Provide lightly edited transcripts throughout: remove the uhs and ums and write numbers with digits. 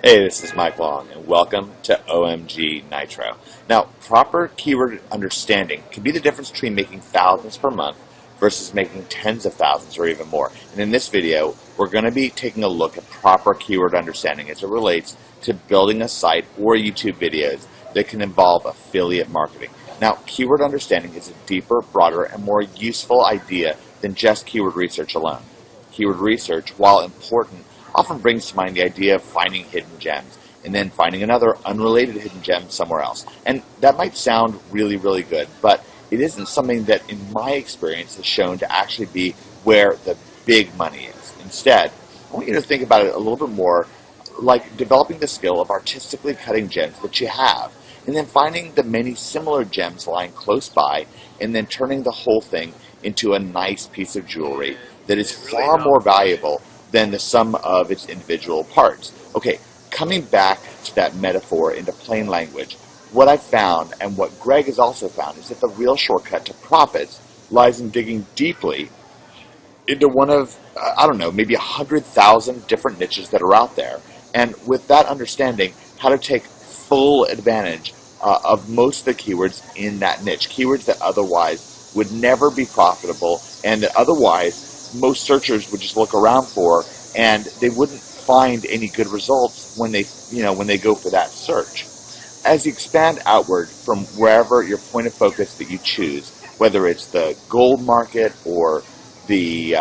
Hey, this is Mike Long, and welcome to OMG Nitro. Now, proper keyword understanding can be the difference between making thousands per month versus making tens of thousands or even more. And in this video, we're going to be taking a look at proper keyword understanding as it relates to building a site or YouTube videos that can involve affiliate marketing. Now, keyword understanding is a deeper, broader, and more useful idea than just keyword research alone. Keyword research, while important, often brings to mind the idea of finding hidden gems and then finding another unrelated hidden gem somewhere else. And that might sound really, really good, but it isn't something that, in my experience, is shown to actually be where the big money is. Instead, I want you to think about it a little bit more like developing the skill of artistically cutting gems that you have, and then finding the many similar gems lying close by, and then turning the whole thing into a nice piece of jewelry that is far more valuable than the sum of its individual parts. Okay, coming back to that metaphor into plain language, what I found, and what Greg has also found, is that the real shortcut to profits lies in digging deeply into one of, I don't know, maybe 100,000 different niches that are out there. And with that understanding, how to take full advantage of most of the keywords in that niche, keywords that otherwise would never be profitable and that otherwise most searchers would just look around for, and they wouldn't find any good results when they go for that search. As you expand outward from wherever your point of focus that you choose, whether it's the gold market or the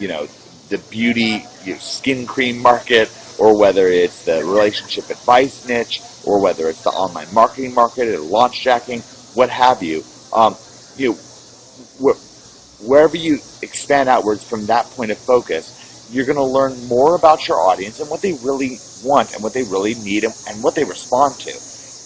the beauty skin cream market, or whether it's the relationship advice niche, or whether it's the online marketing market or launch jacking, what have you, wherever you expand outwards from that point of focus, you're going to learn more about your audience and what they really want and what they really need and what they respond to,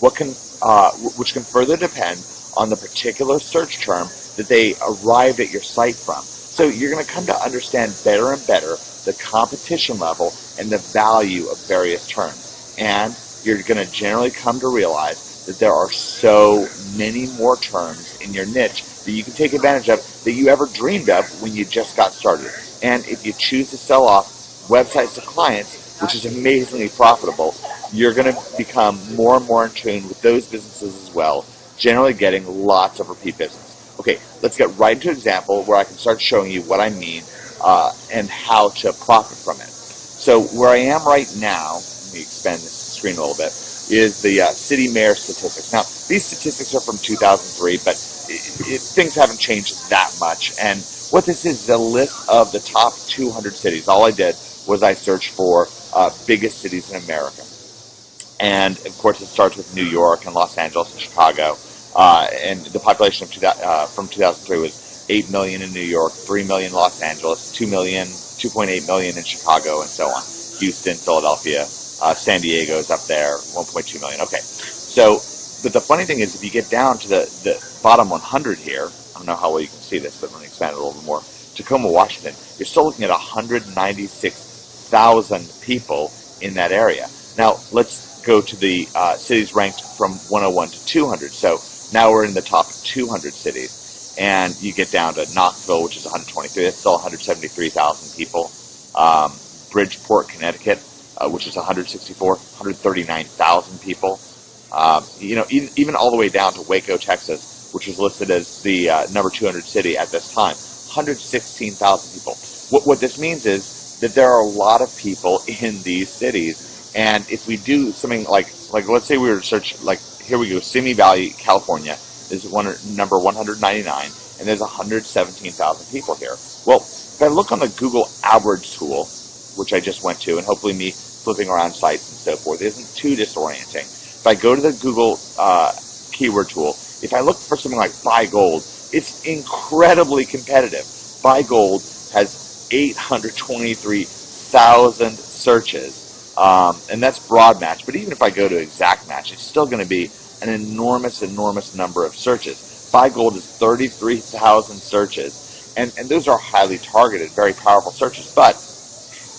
which can further depend on the particular search term that they arrived at your site from. So you're going to come to understand better and better the competition level and the value of various terms. And you're going to generally come to realize that there are so many more terms in your niche that you can take advantage of that you ever dreamed of when you just got started. And if you choose to sell off websites to clients, which is amazingly profitable, you're going to become more and more in tune with those businesses as well, generally getting lots of repeat business. Okay, let's get right into an example where I can start showing you what I mean and how to profit from it. So where I am right now, let me expand this screen a little bit, is the city mayor statistics. Now, these statistics are from 2003, but things haven't changed that much. And what this is a list of the top 200 cities. All I did was I searched for biggest cities in America. And, of course, it starts with New York and Los Angeles and Chicago. And the population from 2003 was 8 million in New York, 3 million in Los Angeles, 2.8 million in Chicago, and so on. Houston, Philadelphia, San Diego's up there, 1.2 million. Okay, so, but the funny thing is, if you get down to the bottom 100 here, I don't know how well you can see this, but let me expand it a little bit more. Tacoma, Washington, you're still looking at 196,000 people in that area. Now, let's go to the cities ranked from 101 to 200. So now we're in the top 200 cities, and you get down to Knoxville, which is 123. That's still 173,000 people. Bridgeport, Connecticut, which is 139,000 people. Even all the way down to Waco, Texas, which was listed as the number 200 city at this time, 116,000 people. What this means is that there are a lot of people in these cities, and if we do something like let's say we were to search, like here we go, Simi Valley, California is number 199, and there's 117,000 people here. Well, if I look on the Google AdWords tool, which I just went to, and hopefully me flipping around sites and so forth isn't too disorienting. If I go to the Google keyword tool, if I look for something like buy gold, it's incredibly competitive. Buy gold has 823,000 searches, and that's broad match. But even if I go to exact match, it's still going to be an enormous number of searches. Buy gold is 33,000 searches, and those are highly targeted, very powerful searches. But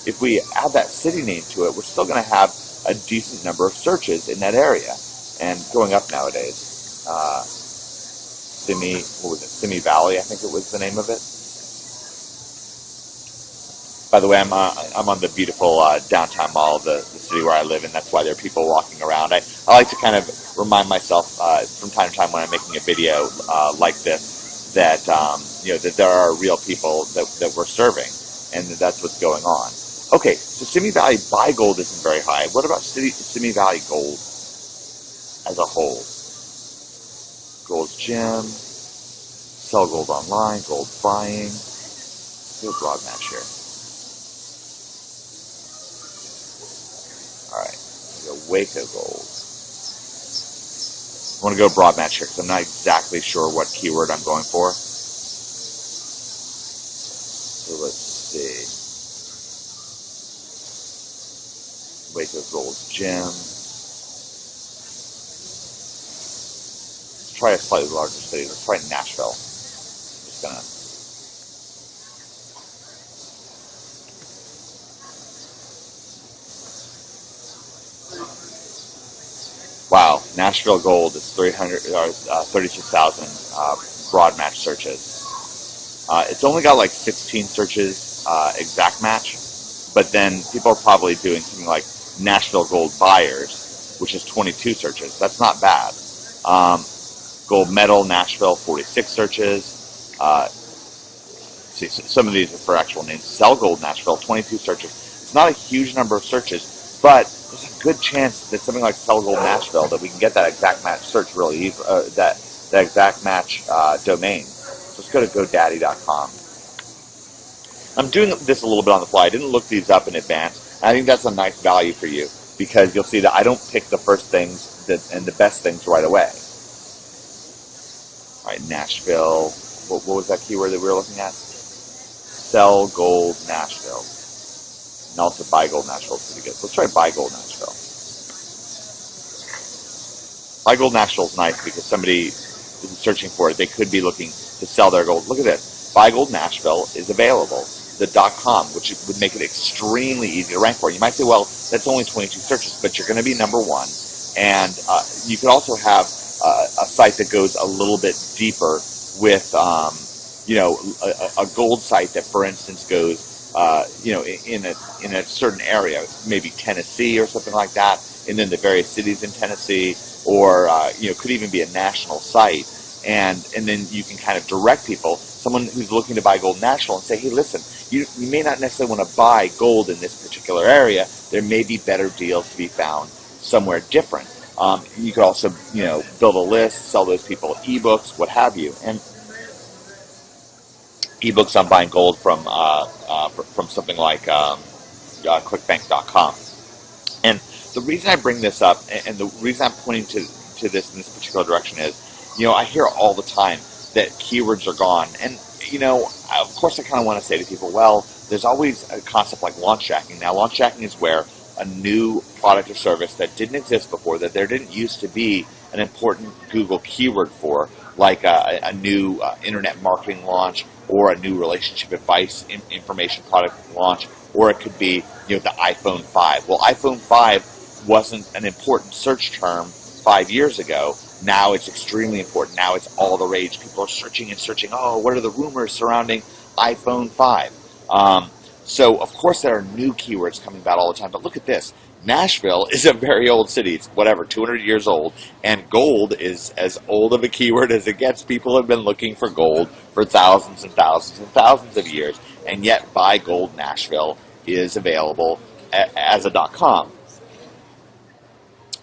if we add that city name to it, we're still going to have a decent number of searches in that area. And going up nowadays, Simi Valley, I think it was the name of it. By the way, I'm on the beautiful downtown mall of the city where I live, and that's why there are people walking around. I like to kind of remind myself from time to time when I'm making a video like this that that there are real people that we're serving, and that's what's going on. Okay, so Simi Valley buy gold isn't very high. What about Simi Valley gold as a whole? Gold's Gym, sell gold online, gold buying. Let's do a broad match here. All right, go Waco gold. I want to go broad match here because I'm not exactly sure what keyword I'm going for. So let's see. Waco Gold's Gym. Let's try a slightly larger city. Let's try Nashville. Just gonna. Wow, Nashville Gold is 36,000 broad match searches. It's only got like 16 searches exact match, but then people are probably doing something like Nashville Gold Buyers, which is 22 searches. That's not bad. Gold Medal Nashville, 46 searches. See, some of these are for actual names. Sell Gold Nashville, 22 searches. It's not a huge number of searches, but there's a good chance that something like Sell Gold Nashville, that we can get that exact match search really easy, that exact match domain. So let's go to GoDaddy.com. I'm doing this a little bit on the fly. I didn't look these up in advance. I think that's a nice value for you because you'll see that I don't pick the first things and the best things right away. All right, Nashville. What was that keyword that we were looking at? Sell Gold Nashville. And also Buy Gold Nashville is pretty good. Let's try Buy Gold Nashville. Buy Gold Nashville is nice because somebody is searching for it. They could be looking to sell their gold. Look at this. Buy Gold Nashville is available. The .com, which would make it extremely easy to rank for. You might say, well, that's only 22 searches, but you're going to be number one. And you could also have a site that goes a little bit deeper with, a gold site that, for instance, goes, in a certain area, maybe Tennessee or something like that, and then the various cities in Tennessee, or could even be a national site. And then you can kind of direct people, someone who's looking to buy gold national, and say, hey, listen, you may not necessarily want to buy gold in this particular area. There may be better deals to be found somewhere different. You could also, build a list, sell those people ebooks, what have you. And ebooks on buying gold from something like clickbank.com. And the reason I bring this up, and the reason I'm pointing to this in this particular direction is, I hear all the time that keywords are gone. And, of course I kind of want to say to people, well, there's always a concept like launch jacking. Now, launch jacking is where a new product or service that didn't exist before, that there didn't used to be an important Google keyword for, like a new internet marketing launch, or a new relationship advice information product launch, or it could be, the iPhone 5. Well, iPhone 5 wasn't an important search term 5 years ago. Now it's extremely important. Now it's all the rage. People are searching and searching. Oh, what are the rumors surrounding iPhone 5? So, of course, there are new keywords coming about all the time. But look at this. Nashville is a very old city. It's 200 years old. And gold is as old of a keyword as it gets. People have been looking for gold for thousands and thousands and thousands of years. And yet, Buy Gold Nashville is available as a .com.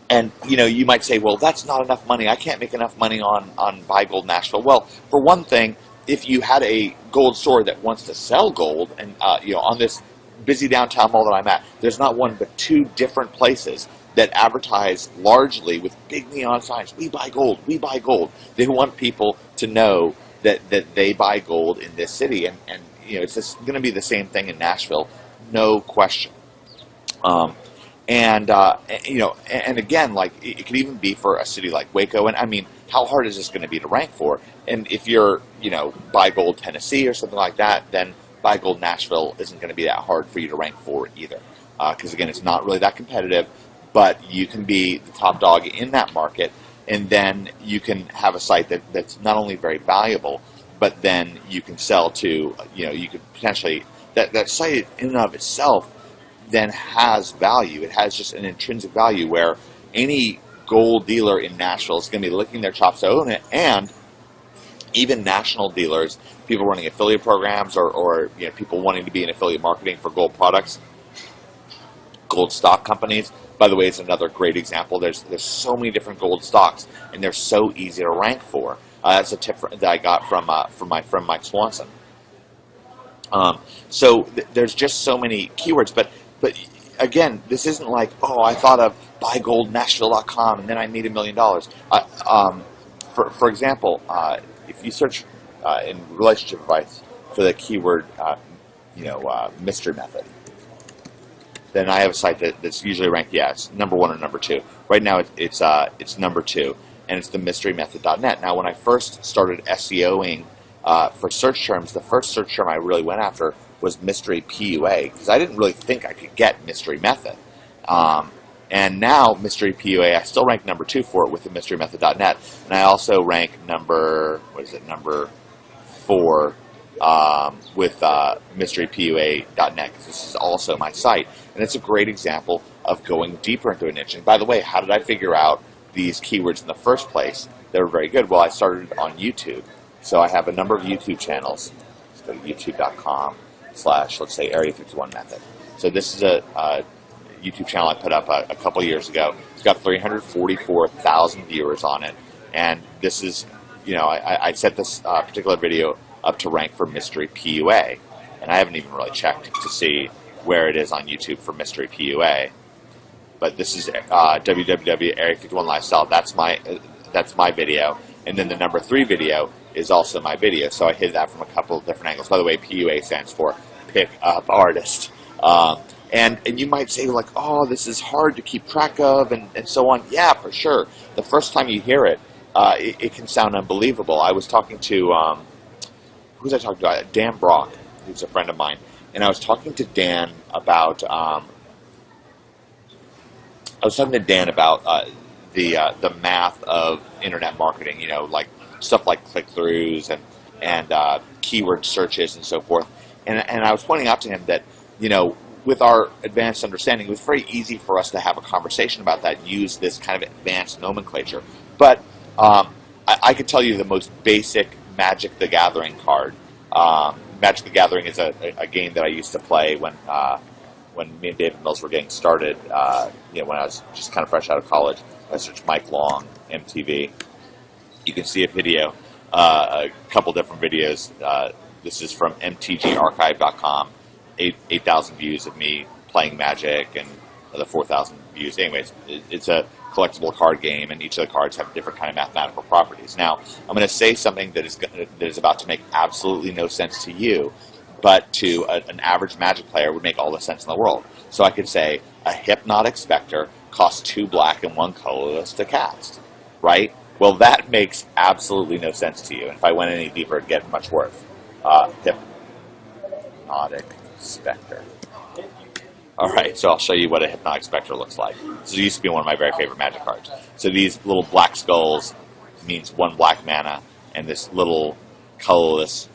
And, you might say, well, that's not enough money. I can't make enough money on Buy Gold Nashville. Well, for one thing, if you had a gold store that wants to sell gold, and, on this busy downtown mall that I'm at, there's not one but two different places that advertise largely with big neon signs, we buy gold, we buy gold. They want people to know that they buy gold in this city. And it's just going to be the same thing in Nashville, no question. And again, like, it could even be for a city like Waco. And I mean, how hard is this going to be to rank for? And if you're, Buy Gold Tennessee or something like that, then Buy Gold Nashville isn't going to be that hard for you to rank for either. Because again, it's not really that competitive, but you can be the top dog in that market. And then you can have a site that's not only very valuable, but then you can sell to, you could potentially that site in and of itself then has value. It has just an intrinsic value where any gold dealer in Nashville is going to be licking their chops to own it, and even national dealers, people running affiliate programs, or people wanting to be in affiliate marketing for gold products, gold stock companies. By the way, it's another great example. There's so many different gold stocks, and they're so easy to rank for. That's a tip that I got from my friend Mike Swanson. There's just so many keywords, but again, this isn't like, oh, I thought of buygoldnashville.com and then I made $1 million. For example, if you search in relationship advice for the keyword, mystery method, then I have a site that's usually ranked, it's number 1 or number 2. Right now, it's number 2, and it's the mysterymethod.net. Now, when I first started SEOing for search terms, the first search term I really went after was mystery PUA, because I didn't really think I could get mystery method. And now mystery PUA, I still rank number 2 for it with the mysterymethod.net, and I also rank number 4 with mysterypua.net, because this is also my site, and it's a great example of going deeper into a niche. And by the way, how did I figure out these keywords in the first place? They were very good. Well, I started on YouTube, so I have a number of YouTube channels. Let's go to youtube.com/ let's say Area 51 Method. So this is a YouTube channel I put up a couple years ago. It's got 344,000 viewers on it, and this is, I set this particular video up to rank for mystery PUA, and I haven't even really checked to see where it is on YouTube for mystery PUA. But this is www Area 51 Lifestyle. That's my video, and then the number 3 video is also my video. So I hit that from a couple of different angles. By the way, PUA stands for Pick Up Artist. And you might say, like, oh, this is hard to keep track of, and so on. Yeah, for sure. The first time you hear it, it can sound unbelievable. I was talking to, who was I talking to? Dan Brock, who's a friend of mine. And I was talking to Dan about, the math of internet marketing, like stuff like click-throughs and keyword searches and so forth. And I was pointing out to him that, with our advanced understanding, it was very easy for us to have a conversation about that and use this kind of advanced nomenclature. But I could tell you the most basic Magic the Gathering card. Magic the Gathering is a game that I used to play when me and David Mills were getting started, when I was just kind of fresh out of college. I searched Mike Long, MTV. You can see a video, a couple different videos. This is from mtgarchive.com. 8,000 views of me playing Magic, and the 4,000 views. Anyways, it's a collectible card game, and each of the cards have different kind of mathematical properties. Now, I'm going to say something that is about to make absolutely no sense to you, but to an average Magic player would make all the sense in the world. So I could say a Hypnotic Spectre costs 2 black and 1 colorless to cast, right? Well, that makes absolutely no sense to you. And if I went any deeper, it'd get much worse. Hypnotic Spectre. Alright, so I'll show you what a Hypnotic Spectre looks like. This used to be one of my very favorite Magic cards. So these little black skulls means 1 black mana, and this little colorless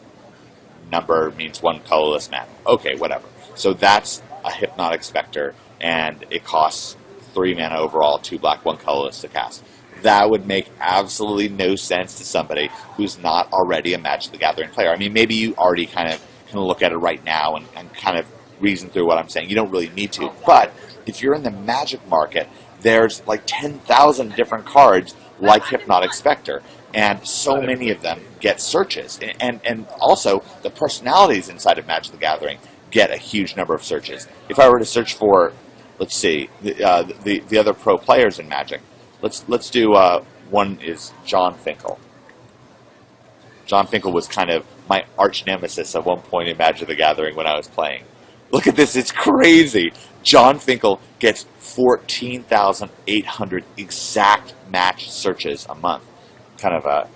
number means 1 colorless mana. Okay, whatever. So that's a Hypnotic Spectre, and it costs 3 mana overall, 2 black, 1 colorless to cast. That would make absolutely no sense to somebody who's not already a Magic the Gathering player. I mean, maybe you already kind of can look at it right now and kind of reason through what I'm saying. You don't really need to. But if you're in the Magic market, there's like 10,000 different cards like Hypnotic Spectre, and so many of them get searches. And also, the personalities inside of Magic the Gathering get a huge number of searches. If I were to search for, let's see, the other pro players in Magic, let's do, one is John Finkel. John Finkel was kind of my arch nemesis at one point in Magic the Gathering when I was playing. Look at this, it's crazy. John Finkel gets 14,800 exact match searches a month. It's going to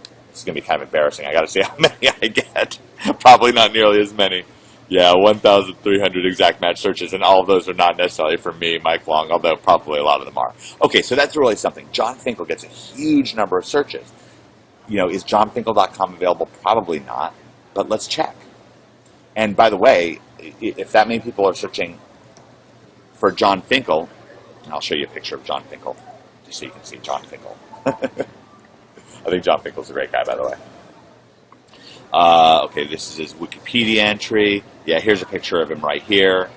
be kind of embarrassing. I got to see how many I get. Probably not nearly as many. Yeah, 1,300 exact match searches, and all of those are not necessarily for me, Mike Long, although probably a lot of them are. Okay, so that's really something. John Finkel gets a huge number of searches. Is johnfinkel.com available? Probably not, but let's check. And by the way, if that many people are searching for John Finkel, and I'll show you a picture of John Finkel, just so you can see John Finkel. I think John Finkel's a great guy, by the way. Okay, this is his Wikipedia entry. Yeah, here's a picture of him right here.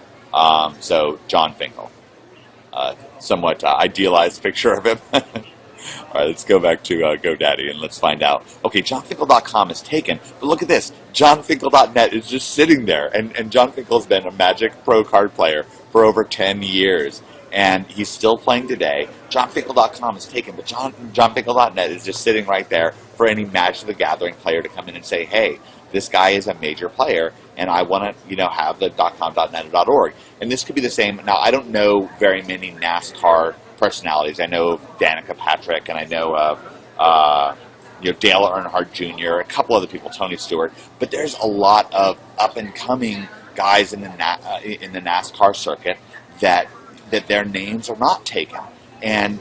So, John Finkel. Somewhat idealized picture of him. All right, let's go back to GoDaddy and let's find out. Okay, johnfinkel.com is taken, but look at this. johnfinkel.net is just sitting there, and John Finkel's been a Magic Pro card player for over 10 years, and he's still playing today. johnfinkel.com is taken, but johnfinkel.net is just sitting right there for any Magic the Gathering player to come in and say, hey, this guy is a major player, and I want to, have the .com.net or .org. And this could be the same. Now, I don't know very many NASCAR personalities. I know of Danica Patrick, and I know of Dale Earnhardt Jr., a couple other people, Tony Stewart. But there's a lot of up-and-coming guys in the NASCAR circuit that their names are not taken. And,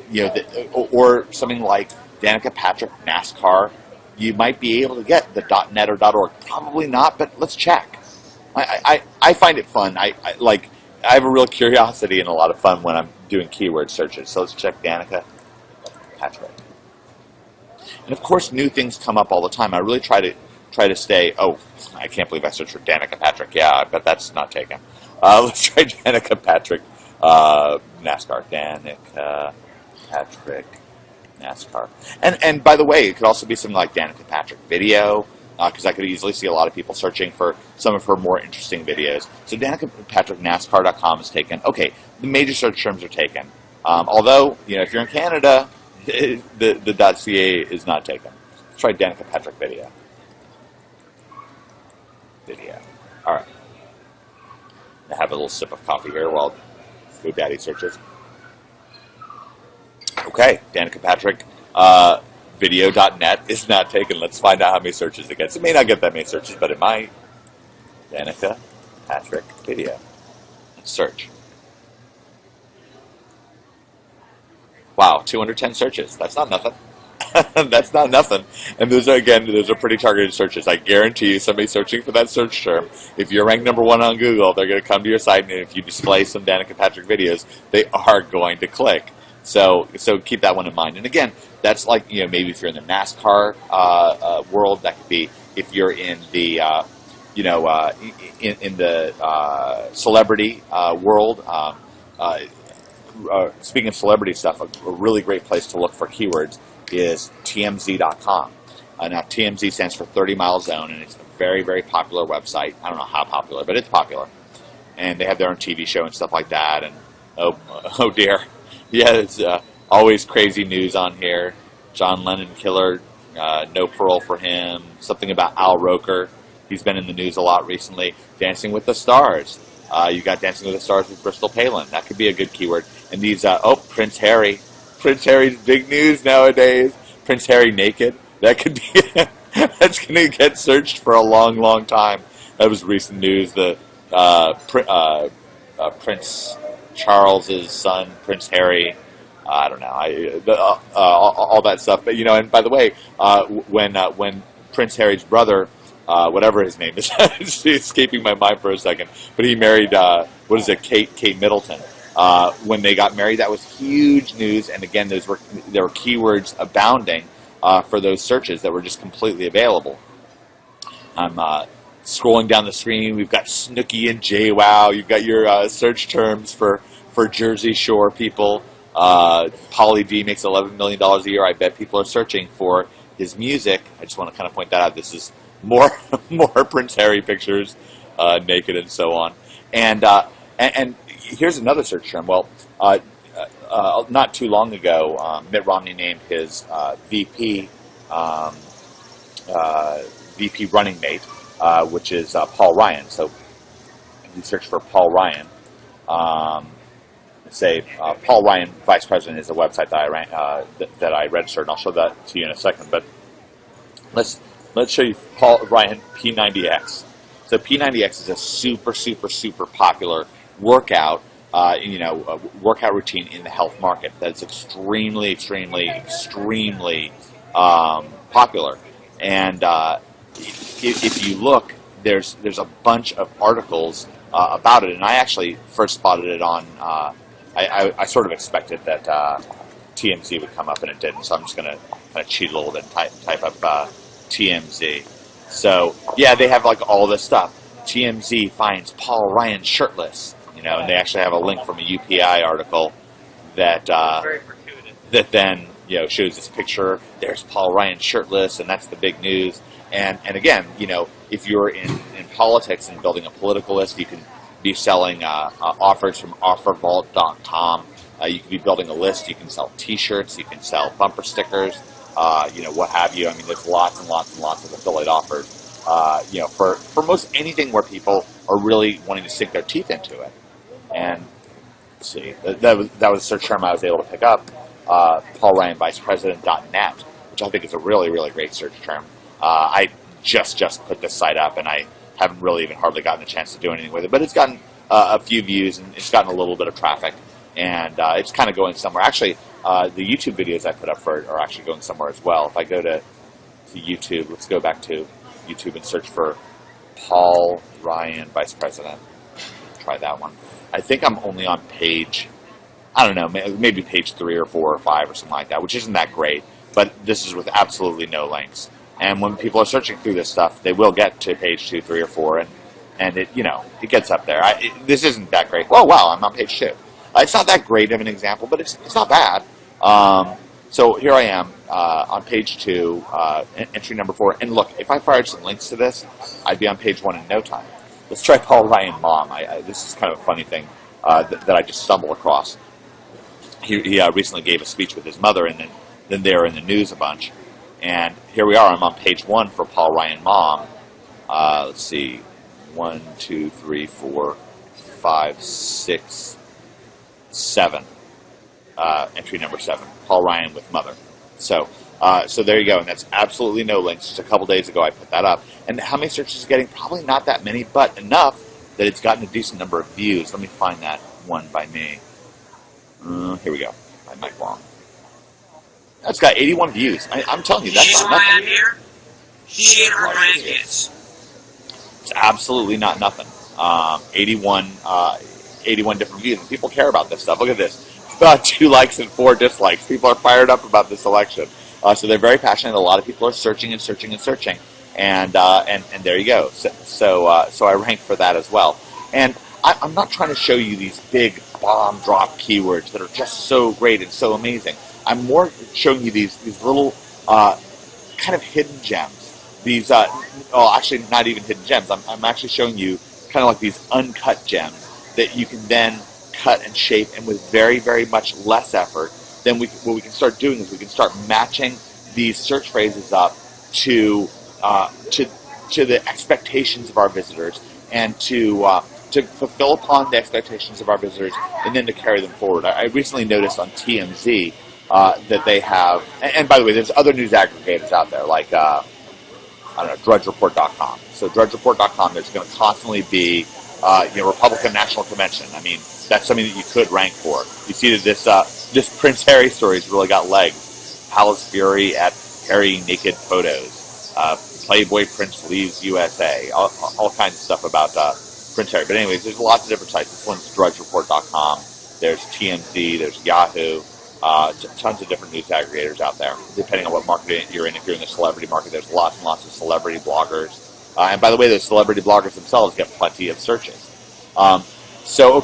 or something like Danica Patrick, NASCAR, you might be able to get the .net or .org. Probably not, but let's check. I find it fun. I have a real curiosity and a lot of fun when I'm doing keyword searches. So let's check Danica Patrick. And of course, new things come up all the time. I really try to stay. Oh, I can't believe I searched for Danica Patrick. Yeah, I bet that's not taken. Let's try Danica Patrick NASCAR. Danica Patrick NASCAR. And by the way, it could also be something like Danica Patrick video, because I could easily see a lot of people searching for some of her more interesting videos. So Danica Patrick NASCAR.com is taken. Okay, the major search terms are taken. Although, if you're in Canada, the .ca is not taken. Let's try Danica Patrick video. All right. I have a little sip of coffee here while GoDaddy searches. Okay, Danica Patrick video.net is not taken. Let's find out how many searches it gets. It may not get that many searches, but it might. Danica Patrick video. Let's search. Wow, 210 searches. That's not nothing. That's not nothing. And those are pretty targeted searches. I guarantee you somebody searching for that search term, if you're ranked number 1 on Google, they're going to come to your site, and if you display some Danica Patrick videos, they are going to click. So keep that one in mind. And again, that's like, maybe if you're in the NASCAR world, that could be if you're in the, in the celebrity world. Speaking of celebrity stuff, a really great place to look for keywords is TMZ.com. Now, TMZ stands for 30 Mile Zone, and it's a very, very popular website. I don't know how popular, but it's popular. And they have their own TV show and stuff like that. And oh dear. Yeah, it's always crazy news on here. John Lennon killer, no parole for him. Something about Al Roker. He's been in the news a lot recently. Dancing with the Stars. You got Dancing with the Stars with Bristol Palin. That could be a good keyword. And these, Prince Harry. Prince Harry's big news nowadays. Prince Harry naked. That could be, that's going to get searched for a long, long time. That was recent news. The Prince Charles's son, Prince Harry. I don't know. All that stuff. But and by the way, when Prince Harry's brother, whatever his name is, it's escaping my mind for a second, but he married Kate Middleton. When they got married, that was huge news. And again, there were keywords abounding for those searches that were just completely available. I'm scrolling down the screen. We've got Snooki and JWoww. You've got your search terms for Jersey Shore people. Pauly D makes $11 million a year. I bet people are searching for his music. I just want to kind of point that out. This is more Prince Harry pictures, naked and so on. And here's another search term. Well, not too long ago, Mitt Romney named his VP running mate, which is Paul Ryan. So if you search for Paul Ryan, say Paul Ryan Vice President is a website that I registered, and I'll show that to you in a second. But let's show you Paul Ryan P90X. So P90X is a super popular workout, workout routine in the health market. That's extremely popular. And if you look, there's a bunch of articles about it, and I actually first spotted it on. I sort of expected that TMZ would come up, and it didn't. So I'm just going to kind of cheat a little bit and type up TMZ. So yeah, they have like all this stuff. TMZ finds Paul Ryan shirtless, and they actually have a link from a UPI article that that then shows this picture. There's Paul Ryan shirtless, and that's the big news. And again, if you're in politics and building a political list, you can be selling offers from offervault.com. You can be building a list. You can sell T-shirts. You can sell bumper stickers. What have you. I mean, there's lots and lots and lots of affiliate offers. For most anything where people are really wanting to sink their teeth into it. And let's see, that was a search term I was able to pick up. PaulRyanVicePresident.net, which I think is a really, really great search term. I just put this site up, and I haven't really even hardly gotten a chance to do anything with it. But it's gotten a few views, and it's gotten a little bit of traffic, and it's kind of going somewhere. Actually, the YouTube videos I put up for it are actually going somewhere as well. If I go to YouTube, let's go back to YouTube and search for Paul Ryan Vice President. Try that one. I think I'm only on page, I don't know, maybe page 3 or 4 or 5 or something like that, which isn't that great, but this is with absolutely no links. And when people are searching through this stuff, they will get to page 2, 3, or 4, and it, it gets up there. This isn't that great. Oh, wow, I'm on page 2. It's not that great of an example, but it's not bad. So here I am on page 2, entry number 4. And look, if I fired some links to this, I'd be on page 1 in no time. Let's try Paul Ryan Mom. This is kind of a funny thing that I just stumbled across. He recently gave a speech with his mother, and then they were in the news a bunch. And here we are. I'm on page 1 for Paul Ryan Mom. Let's see. 1, 2, 3, 4, 5, 6, 7. Entry number 7. Paul Ryan with mother. So there you go. And that's absolutely no links. Just a couple days ago I put that up. And how many searches is it getting? Probably not that many, but enough that it's gotten a decent number of views. Let me find that one by me. Here we go. By Mike Long. That's got 81 views. I'm telling you, that's not nothing. Here. She and her grandkids. It's absolutely not nothing. 81 different views. And people care about this stuff. Look at this. 2 likes and 4 dislikes. People are fired up about this election. So they're very passionate. A lot of people are searching and searching and searching. And there you go. So I rank for that as well. And I'm not trying to show you these big bomb drop keywords that are just so great and so amazing. I'm more showing you these little kind of hidden gems. These, actually not even hidden gems. I'm actually showing you kind of like these uncut gems that you can then cut and shape, and with very, very much less effort, then what we can start doing is we can start matching these search phrases up to the expectations of our visitors, and to fulfill upon the expectations of our visitors, and then to carry them forward. I recently noticed on TMZ that they have, and by the way, there's other news aggregators out there, like, DrudgeReport.com. So DrudgeReport.com, there's going to constantly be, Republican National Convention. I mean, that's something that you could rank for. You see that this Prince Harry story has really got legs. Palace Fury at Harry naked photos. Playboy Prince leaves USA. All kinds of stuff about Prince Harry. But anyways, there's lots of different sites. This one's DrudgeReport.com. There's TMZ. There's Yahoo. Tons of different news aggregators out there, depending on what market you're in. If you're in the celebrity market, there's lots and lots of celebrity bloggers. And by the way, those celebrity bloggers themselves get plenty of searches. So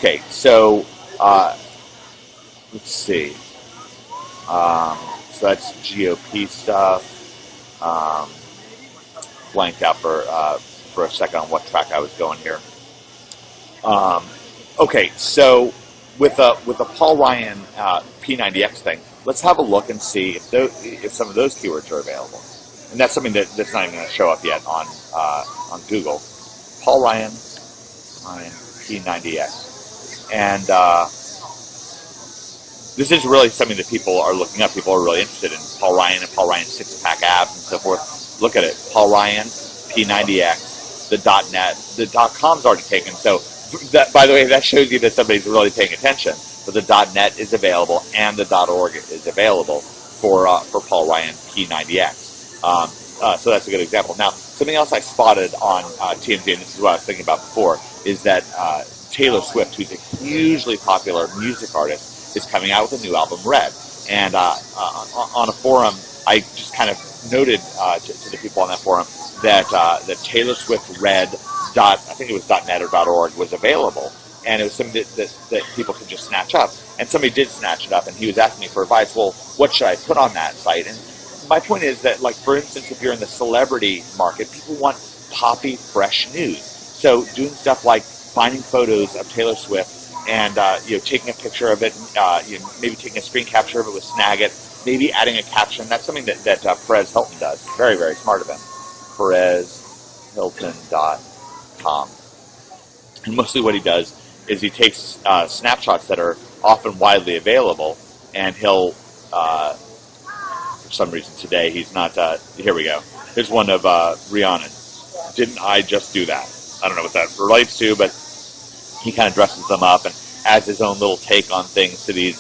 let's see. So that's GOP stuff. Blanked out for a second on what track I was going here. Okay, so with a Paul Ryan P90X thing, let's have a look and see if some of those keywords are available. And that's something that's not even going to show up yet on Google. Paul Ryan P90X, and this is really something that people are looking up. People are really interested in Paul Ryan and Paul Ryan six-pack abs and so forth. Look at it, Paul Ryan P90X, the .net, the .com's already taken. So that, by the way, that shows you that somebody's really paying attention. But the .net is available and the .org is available for Paul Ryan P90X. So that's a good example. Now, something else I spotted on TMZ, and this is what I was thinking about before, is that Taylor Swift, who's a hugely popular music artist, is coming out with a new album, Red. And on a forum, I just kind of noted to the people on that forum that Taylor Swift Red I think it was .net or .org was available, and it was something that people could just snatch up. And somebody did snatch it up, and he was asking me for advice. Well, what should I put on that site? And my point is that, like, for instance, if you're in the celebrity market, people want poppy, fresh news. So doing stuff like finding photos of Taylor Swift and taking a picture of it, maybe taking a screen capture of it with Snagit, maybe adding a caption. That's something that Perez Hilton does. Very, very smart of him. PerezHilton.com. And mostly what he does is he takes snapshots that are often widely available, and he'll, for some reason today, he's not, here we go. Here's one of Rihanna. Didn't I just do that? I don't know what that relates to, but he kind of dresses them up and adds his own little take on things to these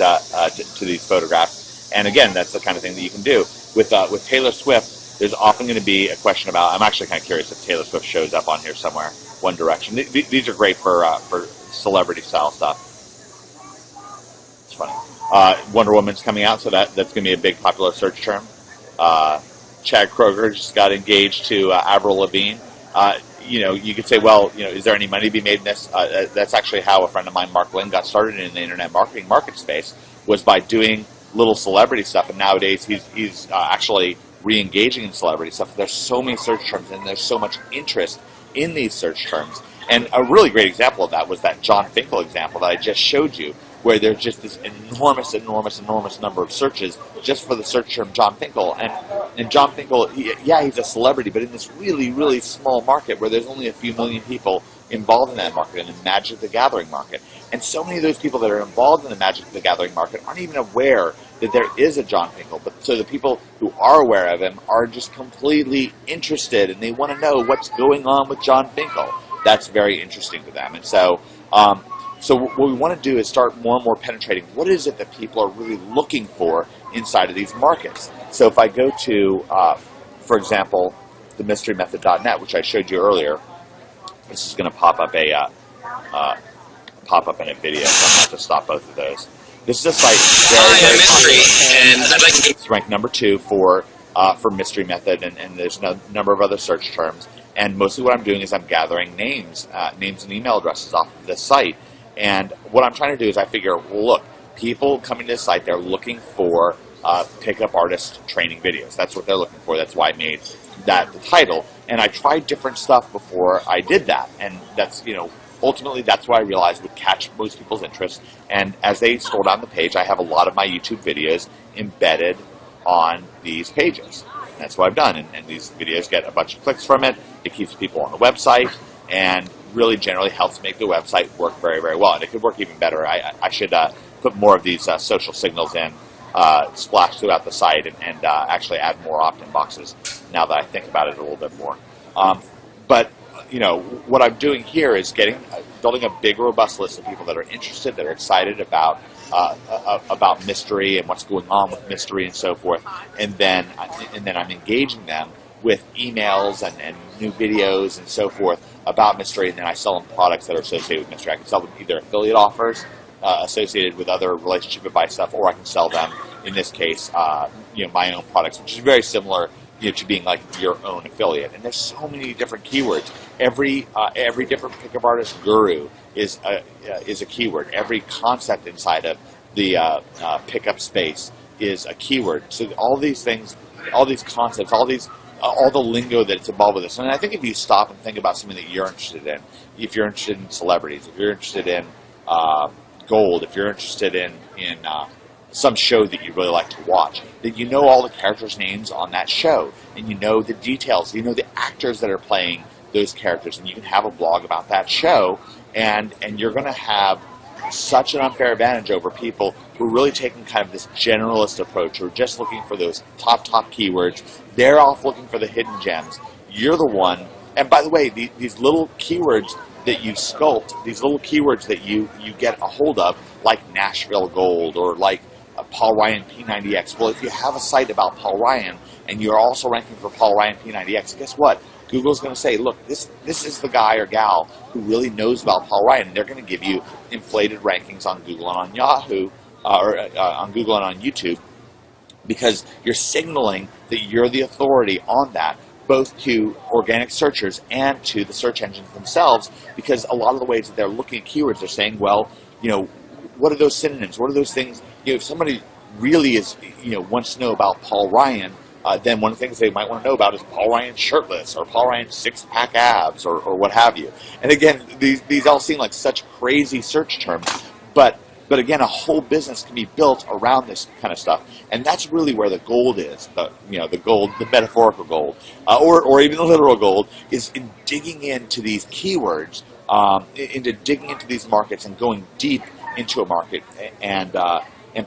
photographs. And again, that's the kind of thing that you can do. With Taylor Swift, there's often going to be a question about, I'm actually kind of curious if Taylor Swift shows up on here somewhere, One Direction. These are great for celebrity style stuff. It's funny. Wonder Woman's coming out, so that's going to be a big popular search term. Chad Kroeger just got engaged to Avril Lavigne. You could say, well, is there any money to be made in this? That's actually how a friend of mine, Mark Lynn, got started in the internet market space, was by doing little celebrity stuff. And nowadays he's actually re-engaging in celebrity stuff. There's so many search terms, and there's so much interest in these search terms. And a really great example of that was that John Finkel example that I just showed you, where there's just this enormous number of searches just for the search term John Finkel. And John Finkel, he's a celebrity, but in this really, really small market where there's only a few million people involved in that market, in the Magic the Gathering market. And so many of those people that are involved in the Magic the Gathering market aren't even aware that there is a John Finkel. But so the people who are aware of him are just completely interested, and they want to know what's going on with John Finkel. That's very interesting to them. And so what we want to do is start more and more penetrating what is it that people are really looking for inside of these markets. So if I go to, for example, the mysterymethod.net, which I showed you earlier, this is going to pop up in a video, so I'm going to have to stop both of those. This is a site very mystery, and I'd like to. It's ranked number 2 for Mystery Method, and there's a number of other search terms. And mostly what I'm doing is I'm gathering names and email addresses off of this site. And what I'm trying to do is I figure, well, look, people coming to this site, they're looking for pickup artist training videos. That's what they're looking for. That's why I made that the title. And I tried different stuff before I did that. And that's, ultimately that's what I realized would catch most people's interest. And as they scroll down the page, I have a lot of my YouTube videos embedded on these pages. That's what I've done. And these videos get a bunch of clicks from it. It keeps people on the website, and really generally helps make the website work very, very well. And it could work even better. I should put more of these social signals in, splash throughout the site, and actually add more opt-in boxes now that I think about it a little bit more. But what I'm doing here is building a big, robust list of people that are interested, that are excited about mystery and what's going on with mystery and so forth. And then I'm engaging them with emails and new videos and so forth about mystery, and then I sell them products that are associated with mystery. I can sell them either affiliate offers associated with other relationship advice stuff, or I can sell them, in this case, my own products, which is very similar to being like your own affiliate. And there's so many different keywords. Every different pickup artist guru is a keyword. Every concept inside of the pickup space is a keyword. So all these things, all these concepts, all the lingo that's involved with this. And I think if you stop and think about something that you're interested in, if you're interested in celebrities, if you're interested in gold, if you're interested in some show that you really like to watch, that you know all the characters' names on that show, and you know the details, you know the actors that are playing those characters, and you can have a blog about that show, and you're going to have such an unfair advantage over people who are really taking kind of this generalist approach, who are just looking for those top keywords. They're off looking for the hidden gems. You're the one, and by the way, these little keywords that you sculpt, these little keywords that you get a hold of, like Nashville Gold or like Paul Ryan P90X. Well, if you have a site about Paul Ryan and you're also ranking for Paul Ryan P90X, guess what? Google's going to say, look, this is the guy or gal who really knows about Paul Ryan. And they're going to give you inflated rankings on Google and on Yahoo, on Google and on YouTube, because you're signaling that you're the authority on that, both to organic searchers and to the search engines themselves, because a lot of the ways that they're looking at keywords, they're saying, well, what are those synonyms? What are those things? If somebody really is, wants to know about Paul Ryan, then one of the things they might want to know about is Paul Ryan shirtless, or Paul Ryan six-pack abs, or what have you. And again, these all seem like such crazy search terms, but again, a whole business can be built around this kind of stuff, and that's really where the gold is. The gold, the metaphorical gold, or even the literal gold, is in digging into these keywords, into digging into these markets and going deep into a market, and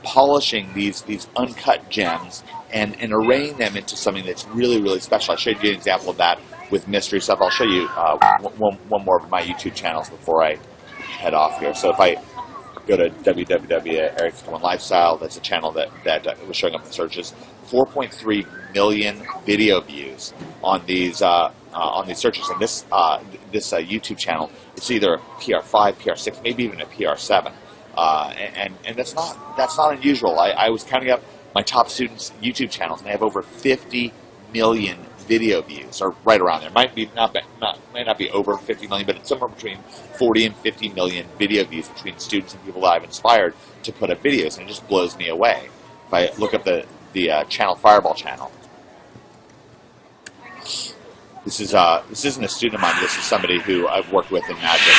polishing these uncut gems and arraying them into something that's really, really special. I showed you an example of that with mystery stuff. I'll show you one more of my YouTube channels before I head off here. So if I go to www.eric51lifestyle, that's a channel that was showing up in searches. 4.3 million video views on these searches. And this YouTube channel, it's either a PR5, PR6, maybe even a PR7. And that's not unusual. I was counting up my top students' YouTube channels, and they have over 50 million video views, or right around there. Might not be over 50 million, but it's somewhere between 40 and 50 million video views between students and people that I've inspired to put up videos, and it just blows me away. If I look up the channel Fireball channel, this isn't a student of mine. This is somebody who I've worked with in magic,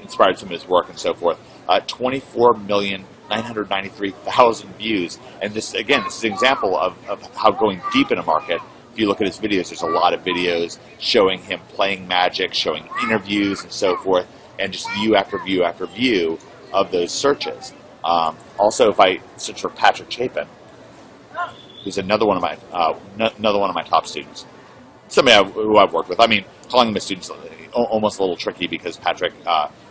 inspired some of his work and so forth. 24,993,000 views, and this is an example of how going deep in a market. If you look at his videos, there's a lot of videos showing him playing magic, showing interviews and so forth, and just view after view after view of those searches. Also, if I search for Patrick Chapin, who's another one of my top students, somebody who I've worked with. I mean, calling him a student is almost a little tricky because Patrick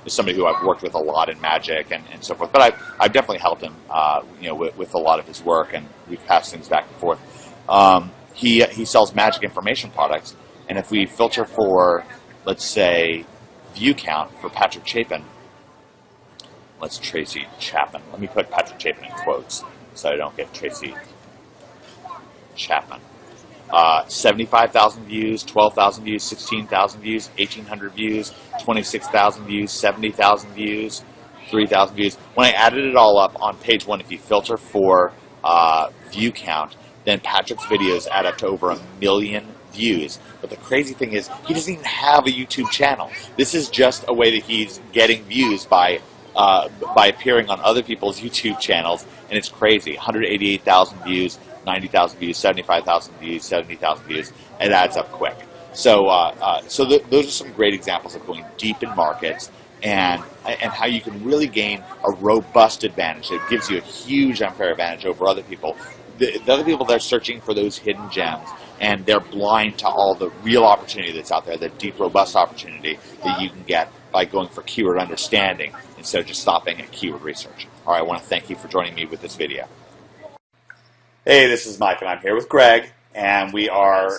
is somebody who I've worked with a lot in magic and so forth. But I've definitely helped him, with a lot of his work, and we've passed things back and forth. He sells magic information products, and if we filter for, let's say, view count for Patrick Chapin, let's Tracy Chapman. Let me put Patrick Chapin in quotes so I don't get Tracy Chapman. 75,000 views, 12,000 views, 16,000 views, 1,800 views, 26,000 views, 70,000 views, 3,000 views. When I added it all up on page one, if you filter for view count, then Patrick's videos add up to over 1 million views. But the crazy thing is, he doesn't even have a YouTube channel. This is just a way that he's getting views by appearing on other people's YouTube channels, and it's crazy. 188,000 views, 90,000 views, 75,000 views, 70,000 views. It adds up quick. So those are some great examples of going deep in markets and how you can really gain a robust advantage. It gives you a huge unfair advantage over other people. The other people, they're searching for those hidden gems, and they're blind to all the real opportunity that's out there, the deep, robust opportunity that you can get by going for keyword understanding instead of just stopping at keyword research. All right, I want to thank you for joining me with this video. Hey, this is Mike, and I'm here with Greg, and we are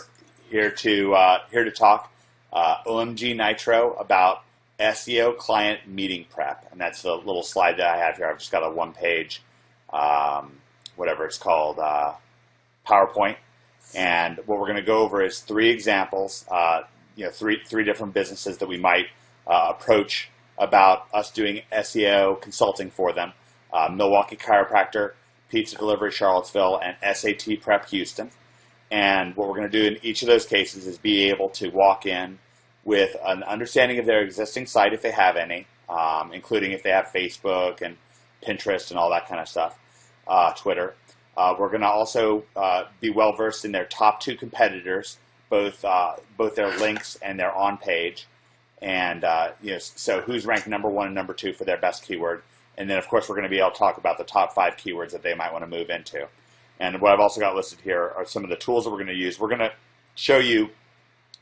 here to talk OMG Nitro about SEO client meeting prep, and that's the little slide that I have here. I've just got a one-page, whatever it's called, PowerPoint, and what we're going to go over is 3 examples, three different businesses that we might approach about us doing SEO consulting for them: Milwaukee Chiropractor, Pizza Delivery Charlottesville, and SAT Prep Houston. And what we're going to do in each of those cases is be able to walk in with an understanding of their existing site, if they have any, including if they have Facebook and Pinterest and all that kind of stuff, Twitter. We're going to also be well versed in their top 2 competitors, both their links and their on page, and so who's ranked number 1 and number 2 for their best keyword. And then, of course, we're going to be able to talk about the top 5 keywords that they might want to move into. And what I've also got listed here are some of the tools that we're going to use. We're going to show you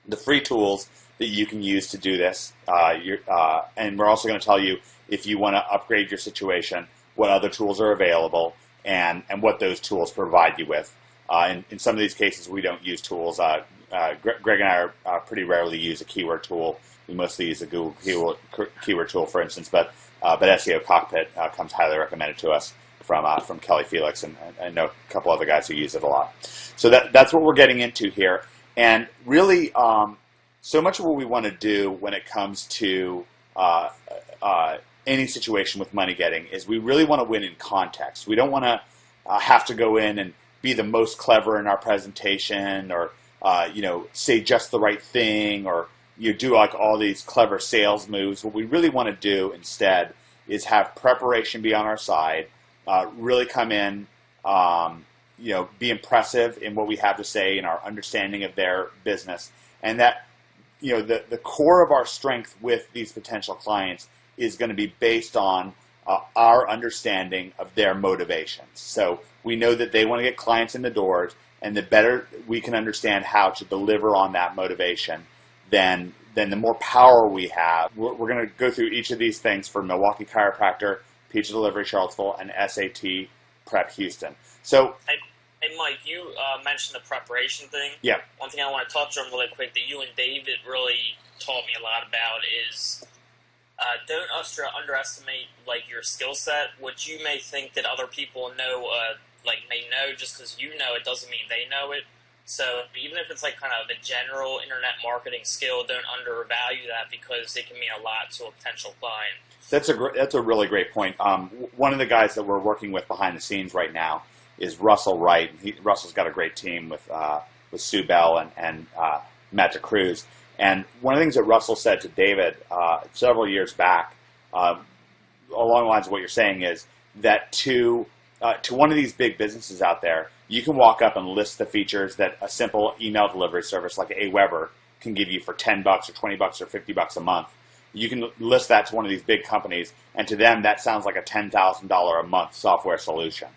the free tools that you can use to do this. And we're also going to tell you, if you want to upgrade your situation, what other tools are available and what those tools provide you with. In some of these cases, we don't use tools. Greg and I pretty rarely use a keyword tool. We mostly use a Google keyword tool, for instance, but SEO Cockpit comes highly recommended to us from Kelly Felix, and I know a couple other guys who use it a lot. So that's what we're getting into here. And really, so much of what we want to do when it comes to any situation with money getting is we really want to win in context. We don't want to have to go in and be the most clever in our presentation, or say just the right thing, or do like all these clever sales moves. What we really want to do instead is have preparation be on our side, really come in, be impressive in what we have to say in our understanding of their business, and that the core of our strength with these potential clients is going to be based on our understanding of their motivations. So we know that they want to get clients in the doors, and the better we can understand how to deliver on that motivation, then the more power we have. We're going to go through each of these things for Milwaukee Chiropractor, Pizza Delivery Charlottesville, and SAT Prep Houston. So, hey Mike, you mentioned the preparation thing. Yeah. One thing I want to touch on really quick that you and David really taught me a lot about is don't underestimate your skill set. What you may think that other people know, may know just because you know it doesn't mean they know it. So even if it's kind of a general internet marketing skill, don't undervalue that, because it can mean a lot to a potential client. That's a really great point. One of the guys that we're working with behind the scenes right now is Russell Wright. Russell's got a great team with Sue Bell and Matt DeCruz. And one of the things that Russell said to David several years back, along the lines of what you're saying, is that to one of these big businesses out there, you can walk up and list the features that a simple email delivery service like Aweber can give you for $10 or $20 or $50 a month. You can list that to one of these big companies, and to them that sounds like a $10,000 a month software solution.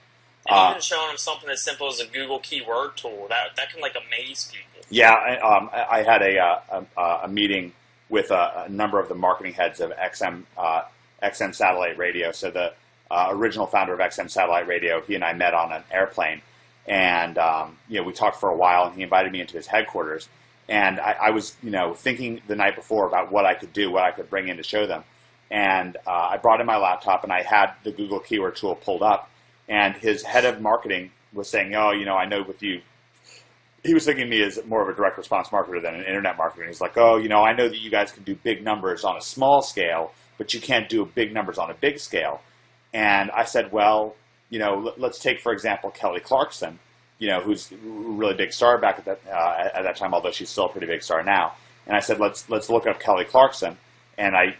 And even showing them something as simple as a Google keyword tool, that can amaze people. Yeah, I had a meeting with a number of the marketing heads of XM Satellite Radio. So the original founder of XM Satellite Radio, he and I met on an airplane, and we talked for a while, and he invited me into his headquarters. And I was thinking the night before about what I could do, what I could bring in to show them. And I brought in my laptop, and I had the Google keyword tool pulled up. And his head of marketing was saying, I know with you, he was thinking of me as more of a direct response marketer than an internet marketer. And he's like, I know that you guys can do big numbers on a small scale, but you can't do big numbers on a big scale. And I said, well, let's take, for example, Kelly Clarkson, who's a really big star back at that time, although she's still a pretty big star now. And I said, let's look up Kelly Clarkson. And I,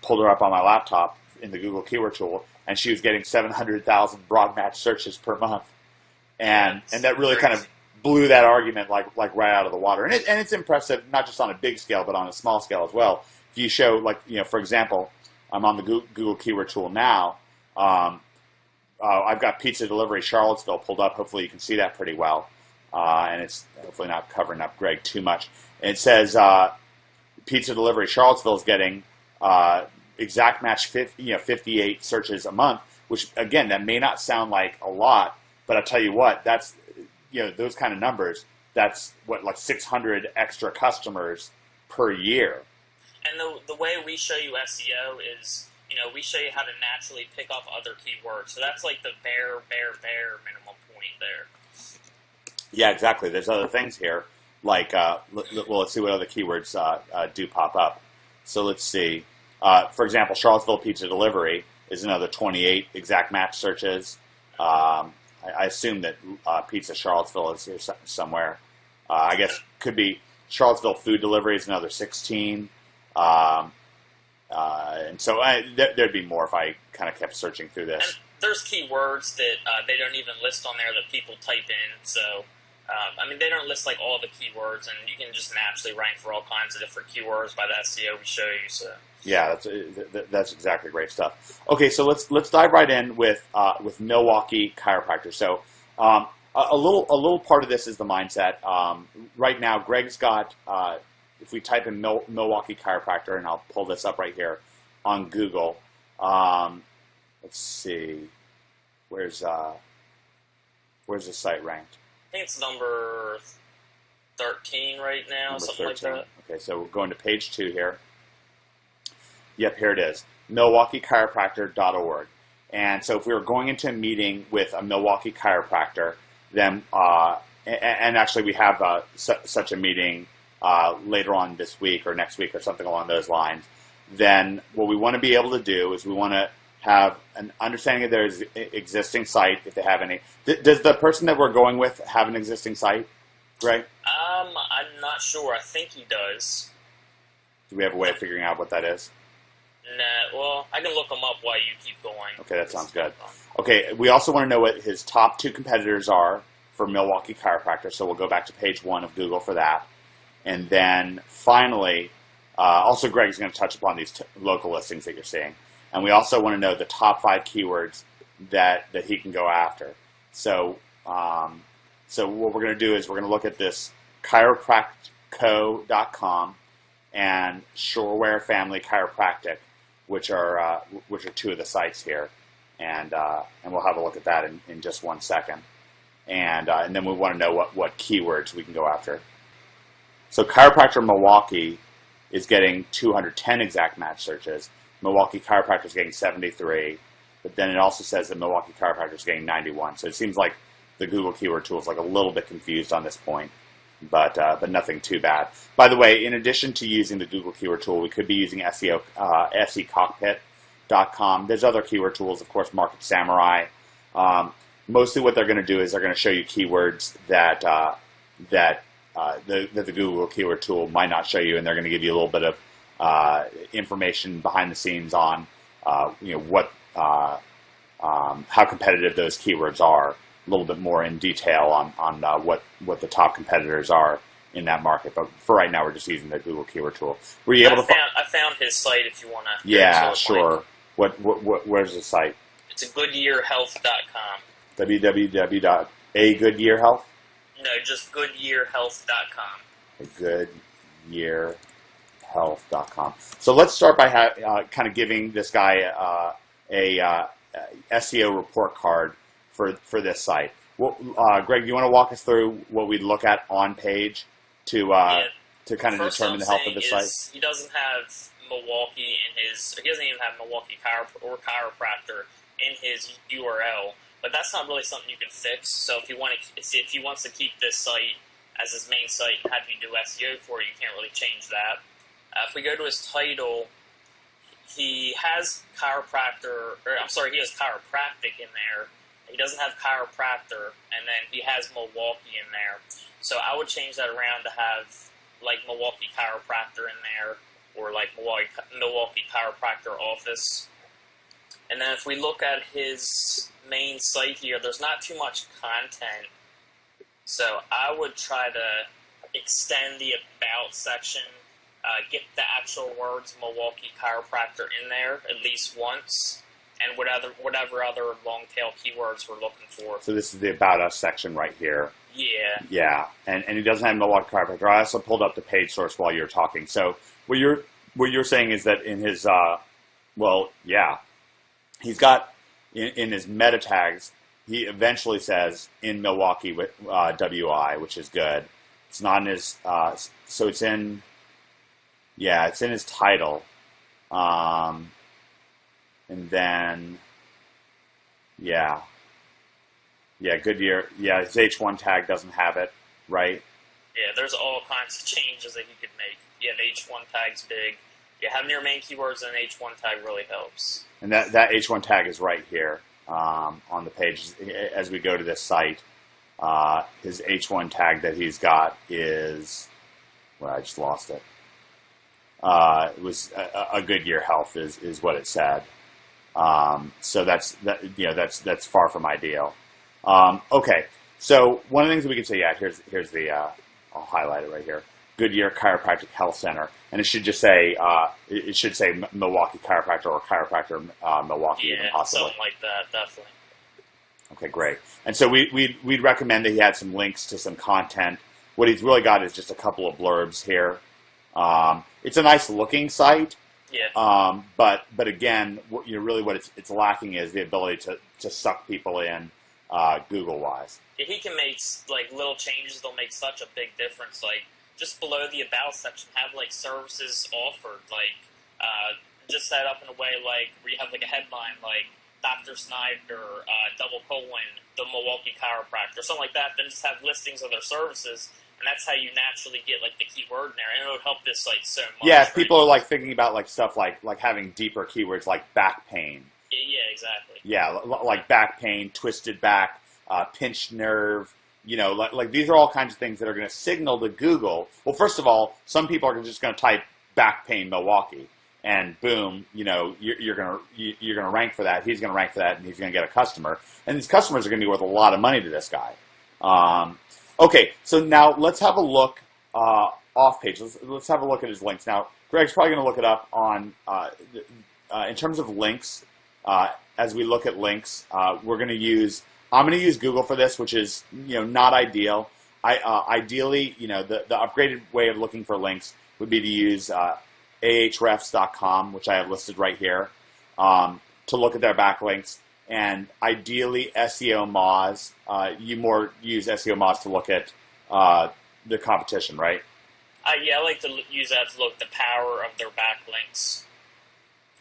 pulled her up on my laptop in the Google keyword tool, and she was getting 700,000 broad match searches per month. And that really kind of blew that argument like right out of the water. And it's impressive, not just on a big scale, but on a small scale as well. If you show, for example, I'm on the Google keyword tool now. I've got Pizza Delivery Charlottesville pulled up. Hopefully you can see that pretty well. And it's hopefully not covering up Greg too much. And it says Pizza Delivery Charlottesville is getting exact match 58 searches a month, which, again, that may not sound like a lot, but I'll tell you what, that's, those kind of numbers, that's what, 600 extra customers per year. And the way we show you SEO is, we show you how to naturally pick up other keywords. So that's the bare minimum point there. Yeah, exactly. There's other things here, let's see what other keywords do pop up. So let's see. For example, Charlottesville Pizza Delivery is another 28 exact match searches. I assume that Pizza Charlottesville is here somewhere. I guess could be Charlottesville Food Delivery is another 16. And so there'd be more if I kind of kept searching through this. And there's keywords that they don't even list on there that people type in. So, they don't list all the keywords, and you can just naturally rank for all kinds of different keywords by the SEO we show you. So. Yeah, that's exactly great stuff. Okay, so let's dive right in with Milwaukee Chiropractor. So a little part of this is the mindset. Right now, Greg's got. If we type in Milwaukee Chiropractor, and I'll pull this up right here on Google. Let's see, where's the site ranked? think it's number 13 right now, Number something 13. like that. Okay, so we're going to page 2 here. Yep, here it is. MilwaukeeChiropractor.org. And so if we were going into a meeting with a Milwaukee chiropractor, then, and actually we have such a meeting later on this week or next week or something along those lines, then what we want to be able to do is we want to have an understanding of their existing site, if they have any. Does the person that we're going with have an existing site, Greg? I'm not sure. I think he does. Do we have a way of figuring out what that is? Nah, well, I can look him up while you keep going. Okay, that sounds good. Okay, we also want to know what his top 2 competitors are for Milwaukee Chiropractor, so we'll go back to page 1 of Google for that. And then finally, also Greg's going to touch upon these local listings that you're seeing. And we also want to know the top 5 keywords that he can go after. So, so what we're going to do is we're going to look at this chiropractco.com and Shoreware Family Chiropractic, which are 2 of the sites here, and we'll have a look at that in just 1 second, and then we want to know what keywords we can go after. So Chiropractor Milwaukee is getting 210 exact match searches. Milwaukee Chiropractor is getting 73, but then it also says that Milwaukee Chiropractor is getting 91. So it seems like the Google keyword tool is like a little bit confused on this point. But nothing too bad. By the way, in addition to using the Google keyword tool, we could be using SECockpit.com. There's other keyword tools, of course, Market Samurai. Mostly what they're going to do is they're going to show you keywords that the Google keyword tool might not show you, and they're going to give you a little bit of information behind the scenes on how competitive those keywords are. A little bit more in detail on what the top competitors are in that market, but for right now we're just using the Google keyword tool. Were you able to? I found his site if you want to. Yeah, sure. Where's the site? It's goodyearhealth.com. www.agoodyearhealth. No, just goodyearhealth.com. Goodyearhealth.com. So let's start by kind of giving this guy a SEO report card for this site. Greg, do you want to walk us through what we look at on page to kind of determine the health of the site? He doesn't have Milwaukee in his. He doesn't even have Milwaukee chiropractor in his URL. But that's not really something you can fix. So if he wants to keep this site as his main site and have you do SEO for it, you can't really change that. If we go to his title, he has he has chiropractic in there. He doesn't have chiropractor, and then he has Milwaukee in there. So I would change that around to have like Milwaukee chiropractor in there, or like Milwaukee chiropractor office. And then if we look at his main site here, there's not too much content. So I would try to extend the About section, get the actual words Milwaukee chiropractor in there at least once, and whatever other long-tail keywords we're looking for. So this is the About Us section right here. Yeah. Yeah, and he doesn't have Milwaukee chiropractor. I also pulled up the page source while you were talking. So what you're saying is that in his he's got in his meta tags, he eventually says in Milwaukee with WI, which is good. It's not in his so it's in his title. And then, Goodyear. Yeah, his H1 tag doesn't have it, right? Yeah, there's all kinds of changes that you could make. Yeah, the H1 tag's big. Yeah, having your main keywords in an H1 tag really helps. And that H1 tag is right here on the page. As we go to this site, his H1 tag that he's got is, I just lost it. It was a Goodyear Health is what it said. So that's far from ideal. Okay, so one of the things that we can say, here's the I'll highlight it right here. Goodyear Chiropractic Health Center, and it should just say Milwaukee Chiropractor or Chiropractor Milwaukee, even possibly. Something like that, definitely. Okay, great. And so we'd recommend that he had some links to some content. What he's really got is just a couple of blurbs here. It's a nice looking site. Yeah. But again, really what it's lacking is the ability to suck people in Google-wise. Yeah, he can make like little changes. They'll make such a big difference. Like just below the about section, have like services offered. Like just set up in a way like where you have like a headline like Dr. Snyder, double colon, the Milwaukee chiropractor, something like that. Then just have listings of their services, and that's how you naturally get like the keyword in there, and it would help this like so much. Yeah, if people are like thinking about like stuff like having deeper keywords like back pain. Yeah, exactly. Yeah, like back pain, twisted back, pinched nerve. You know, like these are all kinds of things that are going to signal to Google. Well, first of all, some people are just going to type back pain Milwaukee, and boom, you know, you're gonna rank for that. He's going to rank for that, and he's going to get a customer. And these customers are going to be worth a lot of money to this guy. Okay, so now let's have a look off page. Let's have a look at his links. Now, Greg's probably going to look it up on in terms of links. As we look at links, I'm going to use Google for this, which is not ideal. Ideally, the upgraded way of looking for links would be to use ahrefs.com, which I have listed right here, to look at their backlinks. And ideally, SEO Moz. You more use SEO Moz to look at the competition, right? Yeah, I like to use that to look at the power of their backlinks.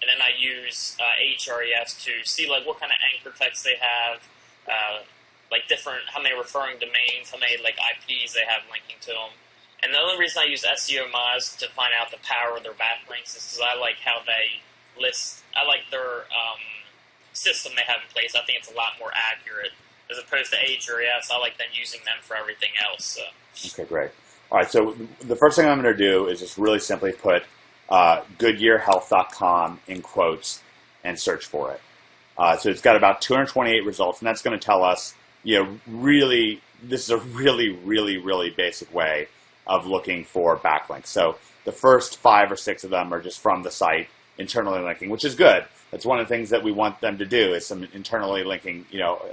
And then I use Ahrefs to see like what kind of anchor text they have, like different, how many referring domains, how many like IPs they have linking to them. And the only reason I use SEO Moz to find out the power of their backlinks is because I like how they list. I like their system they have in place. I think it's a lot more accurate as opposed to Ahrefs. I like them using them for everything else. So. Okay, great. All right, so the first thing I'm going to do is just really simply put GoodyearHealth.com in quotes and search for it. So it's got about 228 results, and that's going to tell us, really, this is a really, really, really basic way of looking for backlinks. So the first 5 or 6 of them are just from the site, internally linking, which is good. That's one of the things that we want them to do is some internally linking,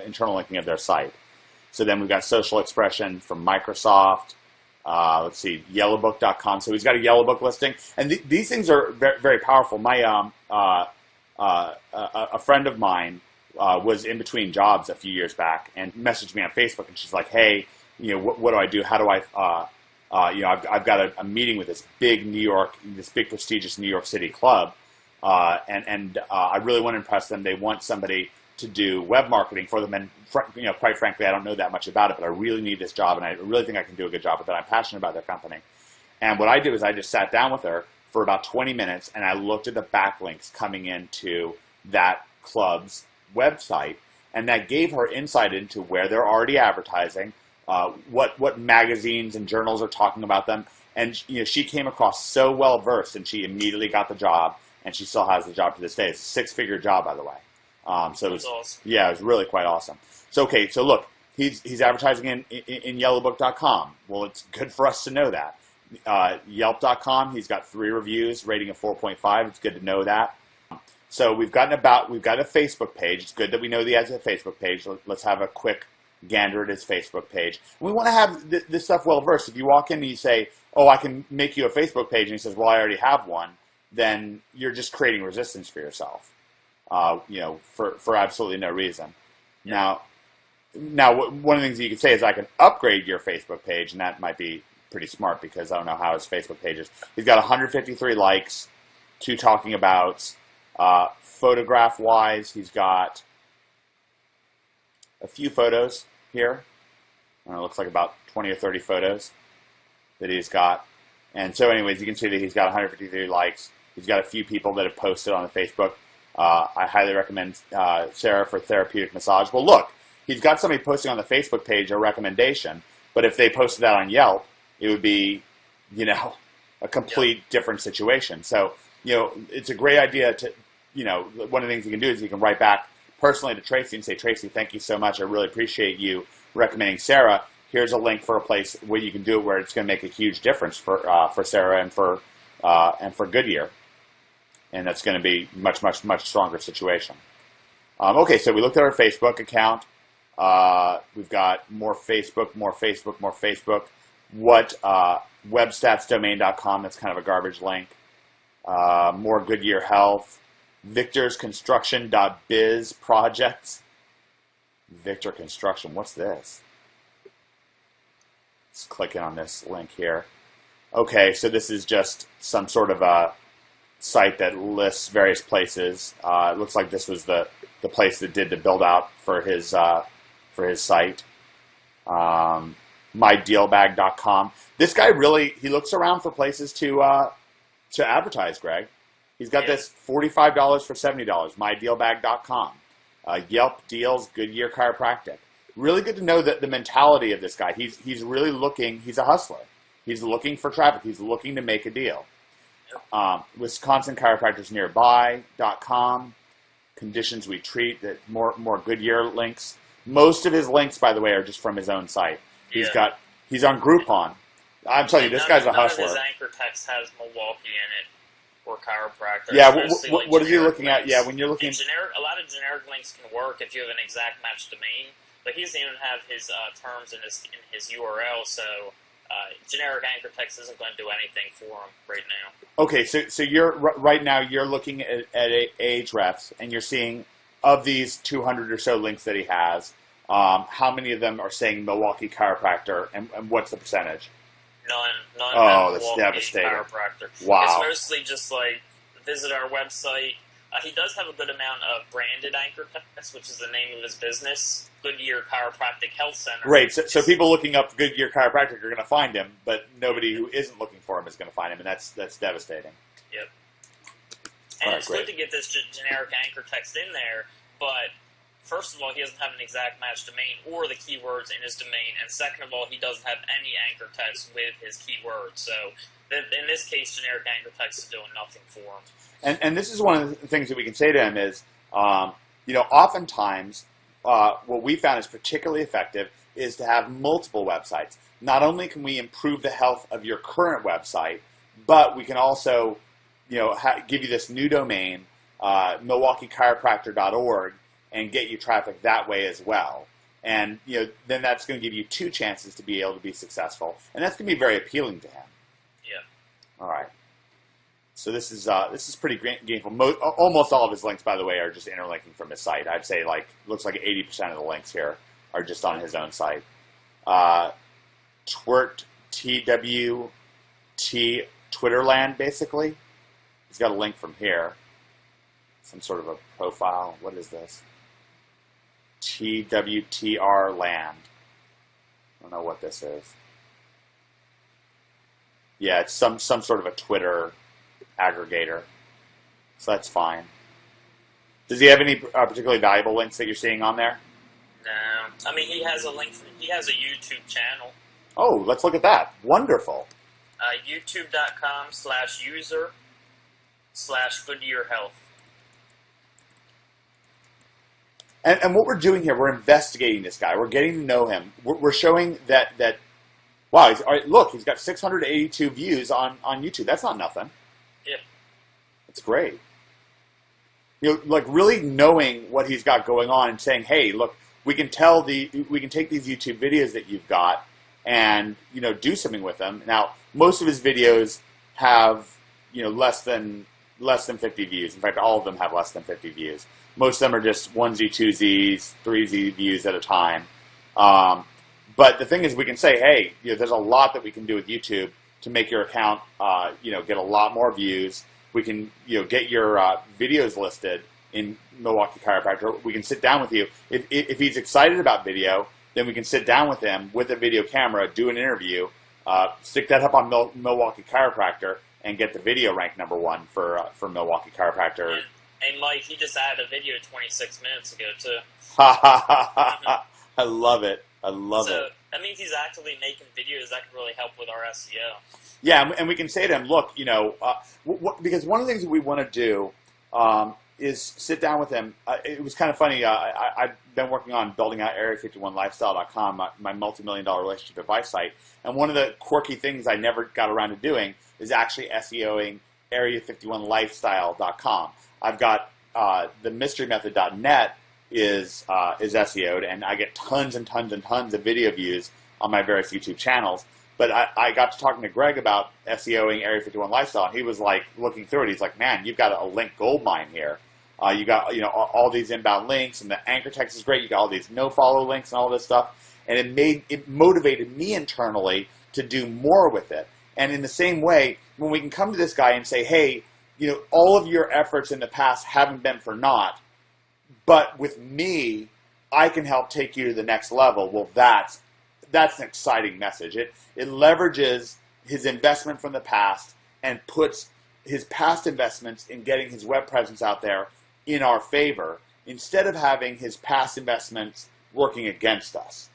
internal linking of their site. So then we've got Social Expression from Microsoft. Let's see, yellowbook.com. So he's got a Yellowbook listing. And these things are very, very powerful. My a friend of mine was in between jobs a few years back and messaged me on Facebook, and she's like, hey, what do I do? How do I, I've got a meeting with this big prestigious New York City club, and I really want to impress them. They want somebody to do web marketing for them, and quite frankly, I don't know that much about it, but I really need this job, and I really think I can do a good job with it. I'm passionate about their company. And what I did was I just sat down with her for about 20 minutes, and I looked at the backlinks coming into that club's website, and that gave her insight into where they're already advertising, what magazines and journals are talking about them, and she came across so well versed, and she immediately got the job, and she still has the job to this day. It's a 6-figure job, by the way. So it was, awesome. Yeah, it was really quite awesome. So okay, so look, he's advertising in yellowbook.com. Well, it's good for us to know that. Yelp.com, he's got 3 reviews, rating of 4.5. It's good to know that. So we've got a Facebook page. It's good that we know he has a Facebook page. Let's have a quick gander at his Facebook page. We want to have this stuff well versed. If you walk in and you say, "Oh, I can make you a Facebook page," and he says, "Well, I already have one," then you're just creating resistance for yourself. For absolutely no reason. Now, one of the things that you could say is I can upgrade your Facebook page, and that might be pretty smart because I don't know how his Facebook page is. He's got 153 likes, 2 talking abouts. Photograph-wise, he's got a few photos here. It looks like about 20 or 30 photos that he's got. And so anyways, you can see that he's got 153 likes. He's got a few people that have posted on the Facebook. I highly recommend Sarah for therapeutic massage. Well, look, he's got somebody posting on the Facebook page a recommendation, but if they posted that on Yelp, it would be, a complete different situation. So, it's a great idea to, one of the things you can do is you can write back personally to Tracy and say, "Tracy, thank you so much. I really appreciate you recommending Sarah. Here's a link for a place where you can do it where it's going to make a huge difference for Sarah and for Goodyear." And that's going to be much, much, much stronger situation. Okay, so we looked at our Facebook account. We've got more Facebook. What webstatsdomain.com, that's kind of a garbage link. More Goodyear Health. VictorsConstruction.biz projects. Victor Construction. What's this? Let's click in on this link here. Okay, so this is just some sort of a site that lists various places. It looks like this was the place that did the build out for his site. MyDealBag.com. This guy really, he looks around for places to advertise, Greg. He's got this $45 for $70. MyDealBag.com. Yelp Deals, Goodyear Chiropractic. Really good to know that the mentality of this guy. He's really looking. He's a hustler. He's looking for traffic. He's looking to make a deal. Wisconsin Chiropractors Nearby.com. Conditions We Treat. That more Goodyear links. Most of his links, by the way, are just from his own site. He's on Groupon. I'm telling you, this guy's a hustler. None of his anchor text has Milwaukee in it or chiropractor. Yeah, what is he looking at? Yeah, when you're looking, a lot of generic links can work if you have an exact match domain, but he doesn't even have his terms in his URL, so generic anchor text isn't going to do anything for him right now. Okay, so you're right now you're looking at Ahrefs, and you're seeing of these 200 or so links that he has, how many of them are saying Milwaukee Chiropractor, and what's the percentage? None. Oh, that's devastating. Chiropractor. Wow. It's mostly just like visit our website. He does have a good amount of branded anchor text, which is the name of his business, Goodyear Chiropractic Health Center. Right. So people looking up Goodyear Chiropractic are going to find him, but nobody who isn't looking for him is going to find him, and that's devastating. Yep. And it's good to get this generic anchor text in there, but first of all, he doesn't have an exact match domain or the keywords in his domain, and second of all, he doesn't have any anchor text with his keywords. So in this case, generic anchor text is doing nothing for him. And this is one of the things that we can say to him is, oftentimes what we found is particularly effective is to have multiple websites. Not only can we improve the health of your current website, but we can also, give you this new domain, MilwaukeeChiropractor.org, and get you traffic that way as well. And then that's going to give you two chances to be able to be successful, and that's going to be very appealing to him. Yeah. All right. So this is pretty gainful. Almost all of his links, by the way, are just interlinking from his site. I'd say looks like 80% of the links here are just on his own site. TWT Twitterland, basically. He's got a link from here. Some sort of a profile. What is this? TWTR land. I don't know what this is. Yeah, it's some sort of a Twitter aggregator. So that's fine. Does he have any particularly valuable links that you're seeing on there? No. I mean, he has a link. He has a YouTube channel. Oh, let's look at that. Wonderful. YouTube.com/user/Goodyear Health. And what we're doing here, we're investigating this guy. We're getting to know him. We're showing that wow, look, he's got 682 views on YouTube. That's not nothing. Yeah. That's great. Really knowing what he's got going on and saying, hey, look, we can take these YouTube videos that you've got and, do something with them. Now, most of his videos have, less than 50 views. In fact, all of them have less than 50 views. Most of them are just 1Z, 2Zs, 3Z views at a time. But the thing is, we can say, hey, there's a lot that we can do with YouTube to make your account, get a lot more views. We can, get your videos listed in Milwaukee Chiropractor. We can sit down with you. If he's excited about video, then we can sit down with him with a video camera, do an interview, stick that up on Milwaukee Chiropractor, and get the video ranked #1 for Milwaukee Chiropractor. And Mike, he just added a video 26 minutes ago, too. I love it. I love it. So that means he's actively making videos that can really help with our SEO. Yeah, and we can say to him, look, because one of the things that we want to do is sit down with him. It was kind of funny. I've been working on building out Area51Lifestyle.com, my multi-million-dollar relationship advice site. And one of the quirky things I never got around to doing is actually SEOing Area51Lifestyle.com. I've got the mysterymethod.net is SEO'd, and I get tons and tons and tons of video views on my various YouTube channels. But I got to talking to Greg about SEOing Area 51 Lifestyle, and he was looking through it. He's like, man, you've got a link gold mine here. You got all these inbound links, and the anchor text is great. You got all these no follow links and all this stuff, and it motivated me internally to do more with it. And in the same way, when we can come to this guy and say, hey, all of your efforts in the past haven't been for naught, but with me, I can help take you to the next level. Well, that's an exciting message. It leverages his investment from the past and puts his past investments in getting his web presence out there in our favor, instead of having his past investments working against us.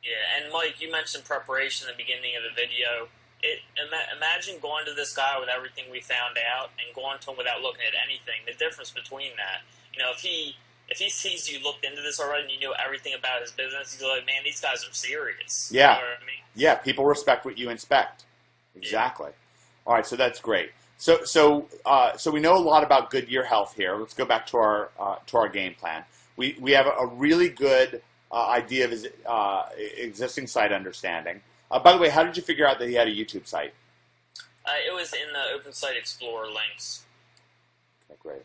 Yeah, and Mike, you mentioned preparation at the beginning of the video. Imagine going to this guy with everything we found out and going to him without looking at anything. The difference between that, if he sees you looked into this already and you know everything about his business, he's like, man, these guys are serious. Yeah. You know what I mean? Yeah, people respect what you inspect. Exactly. Yeah. All right, so that's great. So we know a lot about Goodyear Health here. Let's go back to our game plan. We have a really good idea of his existing site understanding. By the way, how did you figure out that he had a YouTube site? It was in the Open Site Explorer links. Okay, great.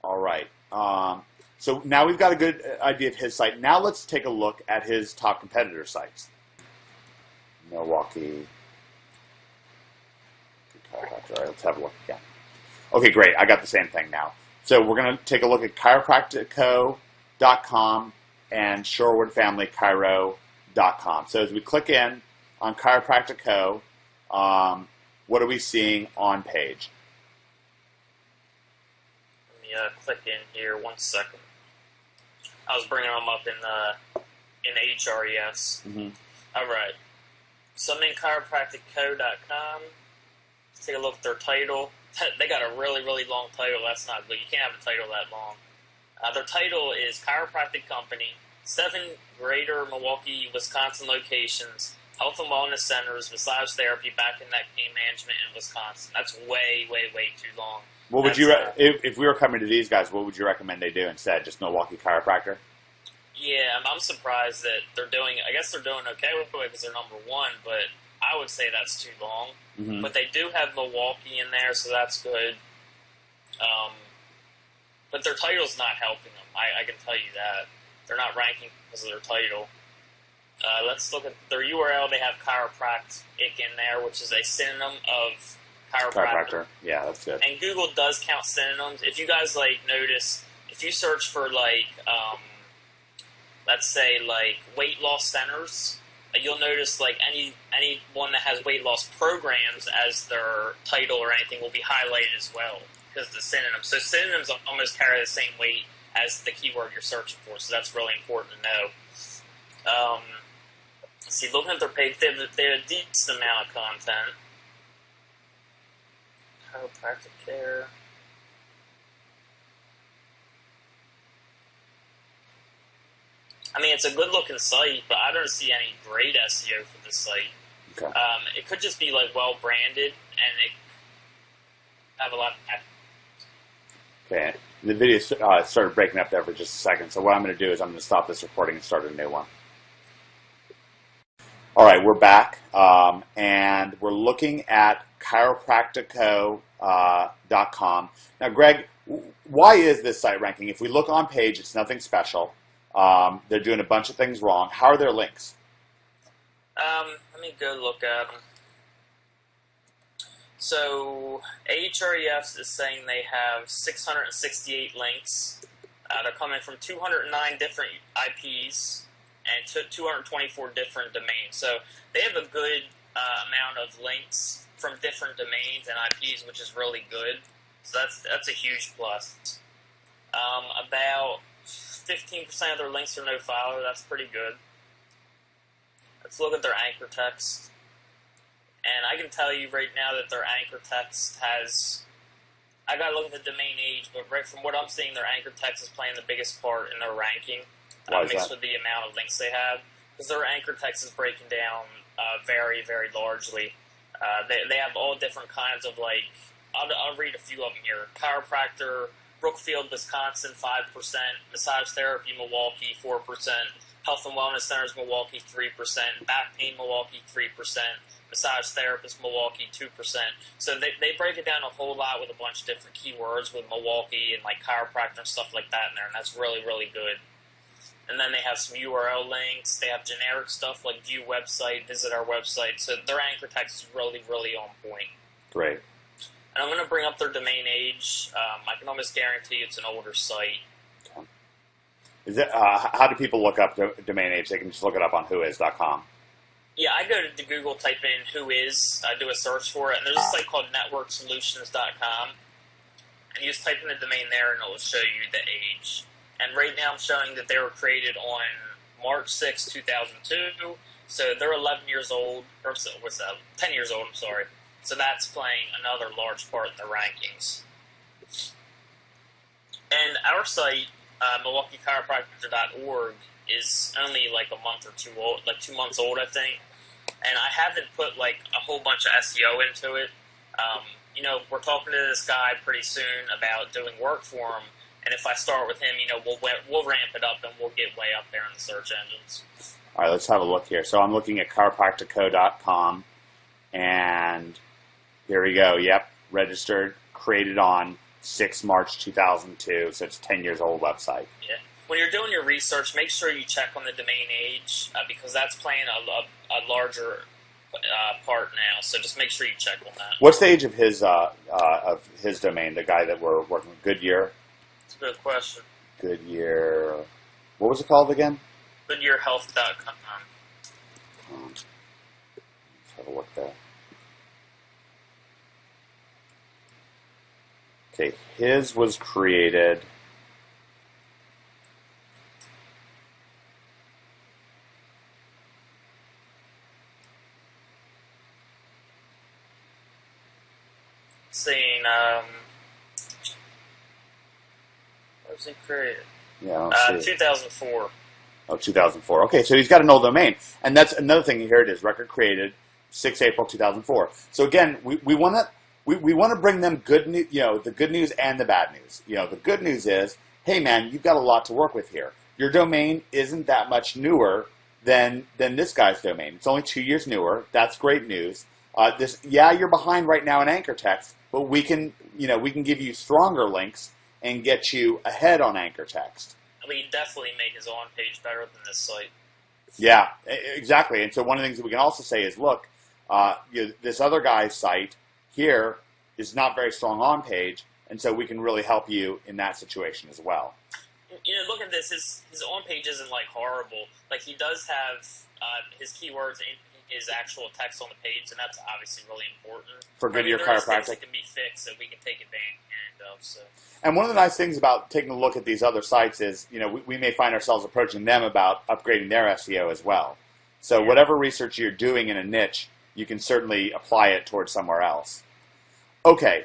All right. So now we've got a good idea of his site. Now let's take a look at his top competitor sites. Milwaukee. All right, let's have a look again. Okay, great. I got the same thing now. So we're going to take a look at chiropractico.com and SherwoodFamilyChiro.com. So as we click in on Chiropractico, what are we seeing on page? Let me click in here 1 second. I was bringing them up in HRES. Mm-hmm. All right. So I'm in chiropractico.com. Let's take a look at their title. They got a really, really long title. That's not good. You can't have a title that long. Their title is Chiropractic Company, 7 greater Milwaukee, Wisconsin locations, health and wellness centers, massage therapy, back and neck pain management in Wisconsin. That's way, way, way too long. What would if we were coming to these guys, what would you recommend they do instead? Just Milwaukee Chiropractor? Yeah, I'm surprised that they're doing, I guess they're doing okay with it because they're number 1, but I would say that's too long. Mm-hmm. But they do have Milwaukee in there, so that's good. But their title's not helping them. I can tell you that. They're not ranking because of their title. Let's look at their URL. They have chiropractic in there, which is a synonym of chiropractor. Yeah, that's good. And Google does count synonyms. If you guys notice, if you search for let's say weight loss centers, you'll notice any one that has weight loss programs as their title or anything will be highlighted as well because of the synonyms. So synonyms almost carry the same weight as the keyword you're searching for. So that's really important to know. Let's see, looking at their page, they have a decent amount of content. Chiropractic care. I mean, it's a good-looking site, but I don't see any great SEO for this site. Okay. It could just be well-branded, and it have a lot of. Okay. The video started breaking up there for just a second, so what I'm going to do is I'm going to stop this recording and start a new one. All right, we're back, and we're looking at chiropractico.com. Now, Greg, why is this site ranking? If we look on page, it's nothing special. They're doing a bunch of things wrong. How are their links? Let me go look at them. So, Ahrefs is saying they have 668 links. They're coming from 209 different IPs and 224 different domains. So, they have a good amount of links from different domains and IPs, which is really good. So, that's a huge plus. About 15% of their links are no follow. That's pretty good. Let's look at their anchor text. And I can tell you right now that their anchor text has... I gotta look at the domain age, but right from what I'm seeing, their anchor text is playing the biggest part in their ranking. Mixed with the amount of links they have. Because their anchor text is breaking down very, very largely. They have all different kinds of I'll read a few of them here. Chiropractor, Brookfield, Wisconsin, 5%. Massage therapy, Milwaukee, 4%. Health and wellness centers, Milwaukee, 3%. Back pain, Milwaukee, 3%. massage therapist, Milwaukee, 2%. So they break it down a whole lot with a bunch of different keywords with Milwaukee and like chiropractor and stuff like that in there, and that's really, really good. And then they have some URL links. They have generic stuff like view website, visit our website. So their anchor text is really, really on point. Great. And I'm going to bring up their domain age. I can almost guarantee it's an older site. Okay. Is it, how do people look up the domain age? They can just look it up on whois.com. Yeah, I go to Google, type in whois, I do a search for it, and there's a site called networksolutions.com. And you just type in the domain there, and it will show you the age. And right now I'm showing that they were created on March 6, 2002. So they're 11 years old, or what's that? 10 years old, I'm sorry. So that's playing another large part in the rankings. And our site, MilwaukeeChiropractor.org, is only like a month or two old, like 2 months old, I think. And I haven't put like a whole bunch of SEO into it. You know, we're talking to this guy pretty soon about doing work for him. And if I start with him, you know, we'll ramp it up and we'll get way up there in the search engines. All right, let's have a look here. So I'm looking at chiropractico.com, and here we go. Yep, registered, created on 6 March 2002, so it's a 10 years old website. Yeah. When you're doing your research, make sure you check on the domain age because that's playing a larger part now. So just make sure you check on that. What's the age of his domain? The guy that we're working with, Goodyear. That's a good question. Goodyear. What was it called again? GoodyearHealth.com. Let's have a look there. Okay, his was created. Seeing, what was he created? Yeah, 2004. Oh, 2004. Okay, so he's got an old domain. And that's another thing. Here it is, record created 6 April 2004. So again, we want to bring them good news, you know, the good news and the bad news. You know, the good news is, hey man, you've got a lot to work with here. Your domain isn't that much newer than this guy's domain. It's only 2 years newer. That's great news. You're behind right now in anchor text, but we can give you stronger links and get you ahead on anchor text. We can definitely make his on page better than this site. Yeah, exactly. And so one of the things that we can also say is, look, this other guy's site here is not very strong on page, and so we can really help you in that situation as well. You know, look at this. His on page isn't like horrible. Like he does have his keywords in his actual text on the page, and that's obviously really important. For Goodyear there is things Chiropractic. that can be fixed that we can take advantage of. So. And one of the nice things about taking a look at these other sites is, you know, we may find ourselves approaching them about upgrading their SEO as well. So whatever research you're doing in a niche, you can certainly apply it towards somewhere else. Okay,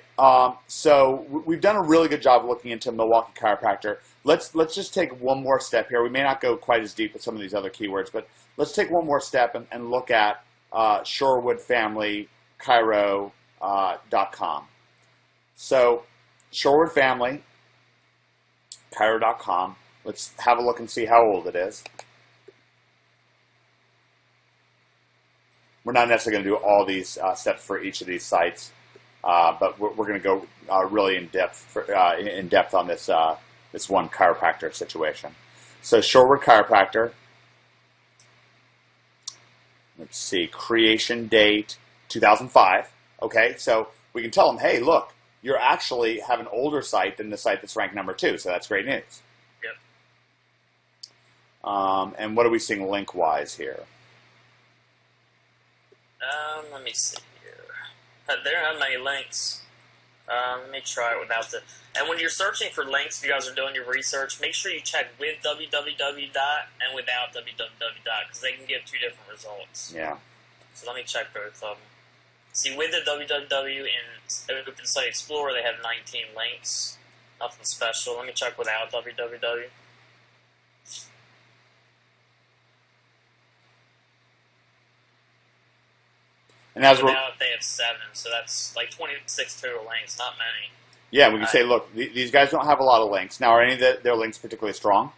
so we've done a really good job looking into Milwaukee Chiropractor. Let's just take one more step here. We may not go quite as deep with some of these other keywords, but let's take one more step and look at ShorewoodFamilyChiro.com. So ShorewoodFamilyChiro.com. Let's have a look and see how old it is. We're not necessarily going to do all these steps for each of these sites, but we're going to go really in depth on this this one chiropractor situation. So Shorewood Chiropractor. Let's see, creation date 2005. Okay, so we can tell them, hey, look, you actually have an older site than the site that's ranked number 2, so that's great news. Yep. And what are we seeing link-wise here? Let me see here. There aren't many links. Let me try it without the... And when you're searching for links, if you guys are doing your research, make sure you check with www and without www, because they can give 2 different results. Yeah. So let me check both of them. See, with the www in Open Site Explorer, they have 19 links. Nothing special. Let me check without www. And as we're... Now they have 7, so that's like 26 total links, not many. Yeah, we can say, look, these guys don't have a lot of links. Now, are any of their links particularly strong?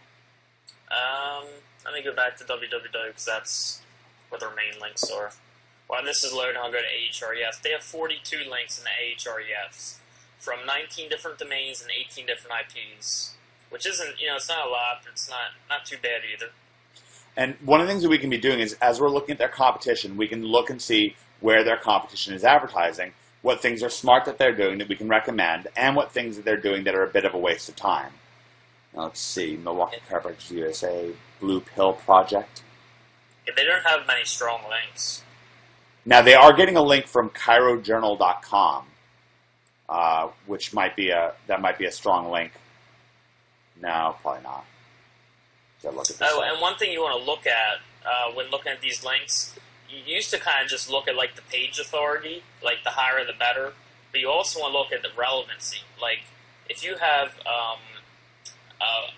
Let me go back to www because that's where their main links are. While this is loading, I'll go to Ahrefs. They have 42 links in the Ahrefs from 19 different domains and 18 different IPs, which isn't, it's not a lot, but it's not too bad either. And one of the things that we can be doing is, as we're looking at their competition, we can look and see where their competition is advertising, what things are smart that they're doing that we can recommend, and what things that they're doing that are a bit of a waste of time. Now, let's see, Milwaukee Chiropractors USA, Blue Pill Project. Yeah, they don't have many strong links. Now, they are getting a link from chirojournal.com, which might be a strong link. No, probably not. Look at this and one thing you want to look at when looking at these links, you used to kind of just look at like the page authority, like the higher the better, but you also want to look at the relevancy. Like if you have,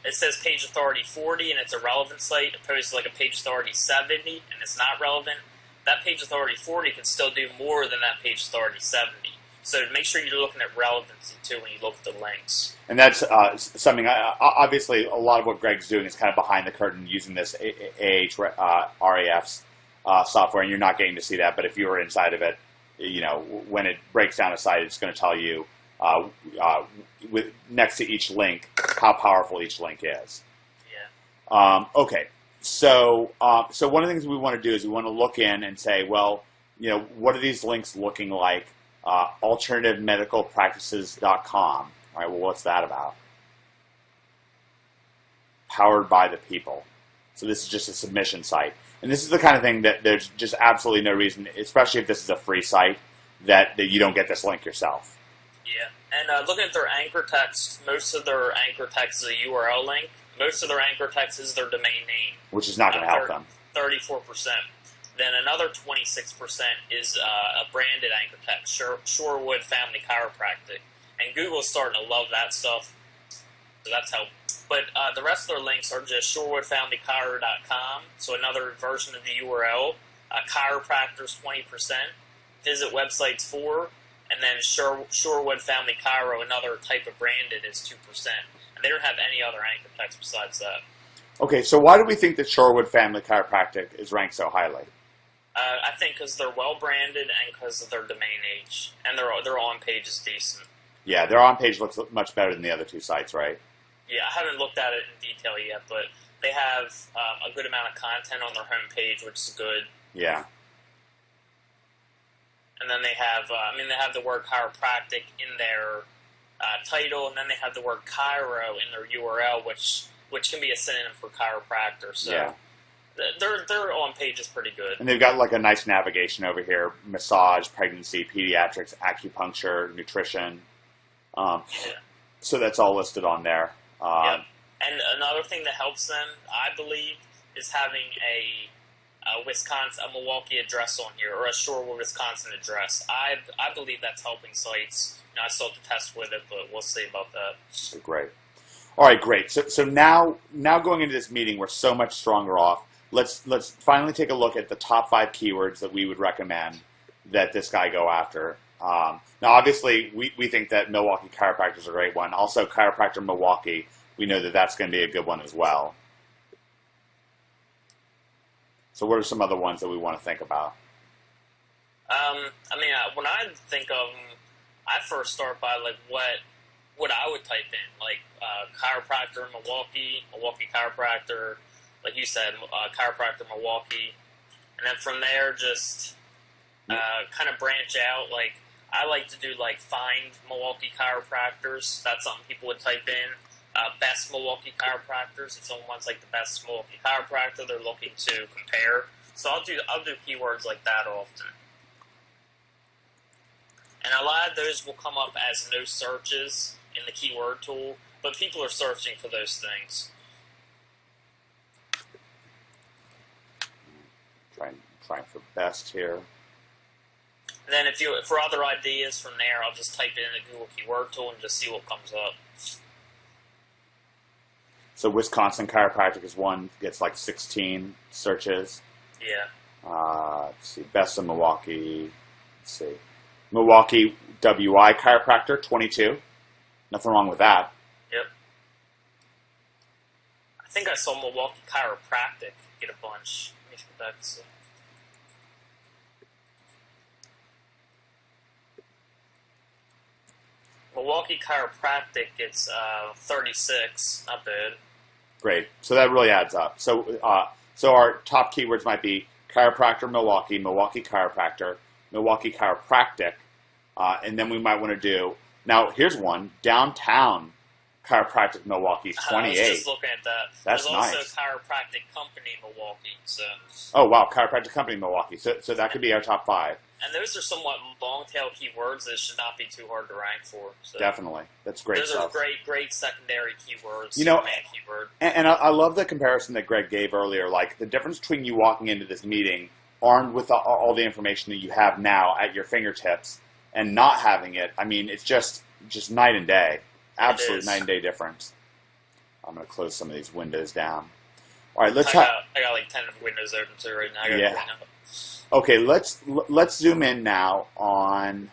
it says page authority 40 and it's a relevant site, opposed to like a page authority 70 and it's not relevant, that page authority 40 can still do more than that page authority 70. So make sure you're looking at relevancy too when you look at the links. And that's something, obviously, a lot of what Greg's doing is kind of behind the curtain using this Ahrefs software, and you're not getting to see that. But if you were inside of it, when it breaks down a site, it's going to tell you next to each link how powerful each link is. Yeah. Okay. So one of the things we want to do is we want to look in and say, well, what are these links looking like? AlternativeMedicalPractices.com. All right, well, what's that about? Powered by the people. So this is just a submission site. And this is the kind of thing that there's just absolutely no reason, especially if this is a free site, that you don't get this link yourself. Yeah, and looking at their anchor text, most of their anchor text is a URL link. Most of their anchor text is their domain name. Which is not going to help them. 34%. Then another 26% is a branded anchor text, Shorewood Family Chiropractic. And Google's starting to love that stuff, so that's helpful. But the rest of their links are just ShorewoodFamilyChiro.com, so another version of the URL. Chiropractors 20%, visit websites 4, and then Shorewood Family Chiro, another type of branded, is 2%. And they don't have any other anchor text besides that. Okay, so why do we think that Shorewood Family Chiropractic is ranked so highly? I think because they're well branded and because of their domain age, and their on page is decent. Yeah, their on page looks much better than the other two sites, right? Yeah, I haven't looked at it in detail yet, but they have a good amount of content on their home page, which is good. Yeah. And then they have, they have the word chiropractic in their title, and then they have the word chiro in their URL, which can be a synonym for chiropractor. So yeah. Their on page is pretty good. And they've got like a nice navigation over here: massage, pregnancy, pediatrics, acupuncture, nutrition. So that's all listed on there. Yeah. And another thing that helps them, I believe, is having a Milwaukee address on here, or a Shorewood, Wisconsin address. I believe that's helping sites. I still have to test with it, but we'll see about that. Great. All right, great. So now going into this meeting, we're so much stronger off. Let's finally take a look at the top 5 keywords that we would recommend that this guy go after. Now, obviously, we think that Milwaukee Chiropractor is a great one. Also, Chiropractor Milwaukee, we know that that's going to be a good one as well. So what are some other ones that we want to think about? When I think of them, I first start by like what I would type in, like chiropractor Milwaukee chiropractor, like you said, chiropractor Milwaukee, and then from there just kind of branch out. Like I like to do like find Milwaukee chiropractors. That's something people would type in. Best Milwaukee chiropractors. If someone wants like the best Milwaukee chiropractor, they're looking to compare. So I'll do keywords like that often. And a lot of those will come up as no searches in the keyword tool, but people are searching for those things. Trying for best here. And then for other ideas from there, I'll just type it in the Google keyword tool and just see what comes up. So Wisconsin Chiropractic is one, gets like 16 searches. Yeah. Let's see, best of Milwaukee. Let's see. Milwaukee WI Chiropractor, 22. Nothing wrong with that. Yep. I think I saw Milwaukee Chiropractic get a bunch. Let me go back and see. Milwaukee Chiropractic, it's 36. Not bad. Great. So that really adds up. So so our top keywords might be chiropractor Milwaukee, Milwaukee chiropractor, Milwaukee chiropractic, and then we might want to do, now here's one, downtown chiropractic Milwaukee 28. I was just looking at that. That's There's nice. also Chiropractic Company Milwaukee. So. Oh wow, chiropractic company Milwaukee. So that could be our top 5. And those are somewhat long-tail keywords that should not be too hard to rank for. So. Definitely. That's great Those stuff. are great secondary keywords. You know, keyword. and I love the comparison that Greg gave earlier. Like, the difference between you walking into this meeting armed with all the information that you have now at your fingertips and not having it, I mean, it's just night and day. Absolute night and day difference. I'm going to close some of these windows down. All right, let's I got like 10 windows open too right now. Yeah. Okay, let's zoom in now on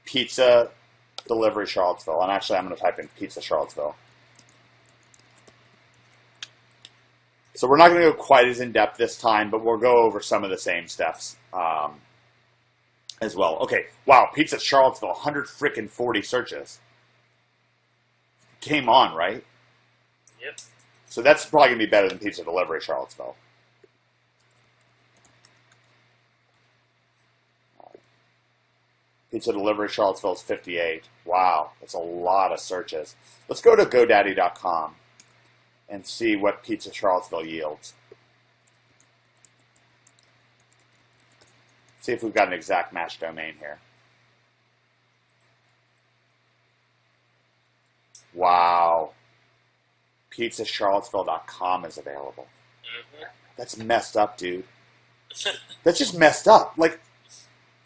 pizza delivery Charlottesville. And actually, I'm going to type in pizza Charlottesville. So we're not going to go quite as in depth this time, but we'll go over some of the same steps as well. Okay, wow, pizza Charlottesville, 140 searches. Came on, right? Yep. So that's probably going to be better than pizza delivery Charlottesville. Pizza delivery Charlottesville is 58. Wow, that's a lot of searches. Let's go to GoDaddy.com and see what pizza Charlottesville yields. See if we've got an exact match domain here. Wow. PizzaCharlottesville.com is available. Mm-hmm. That's messed up, dude. That's just messed up. Like,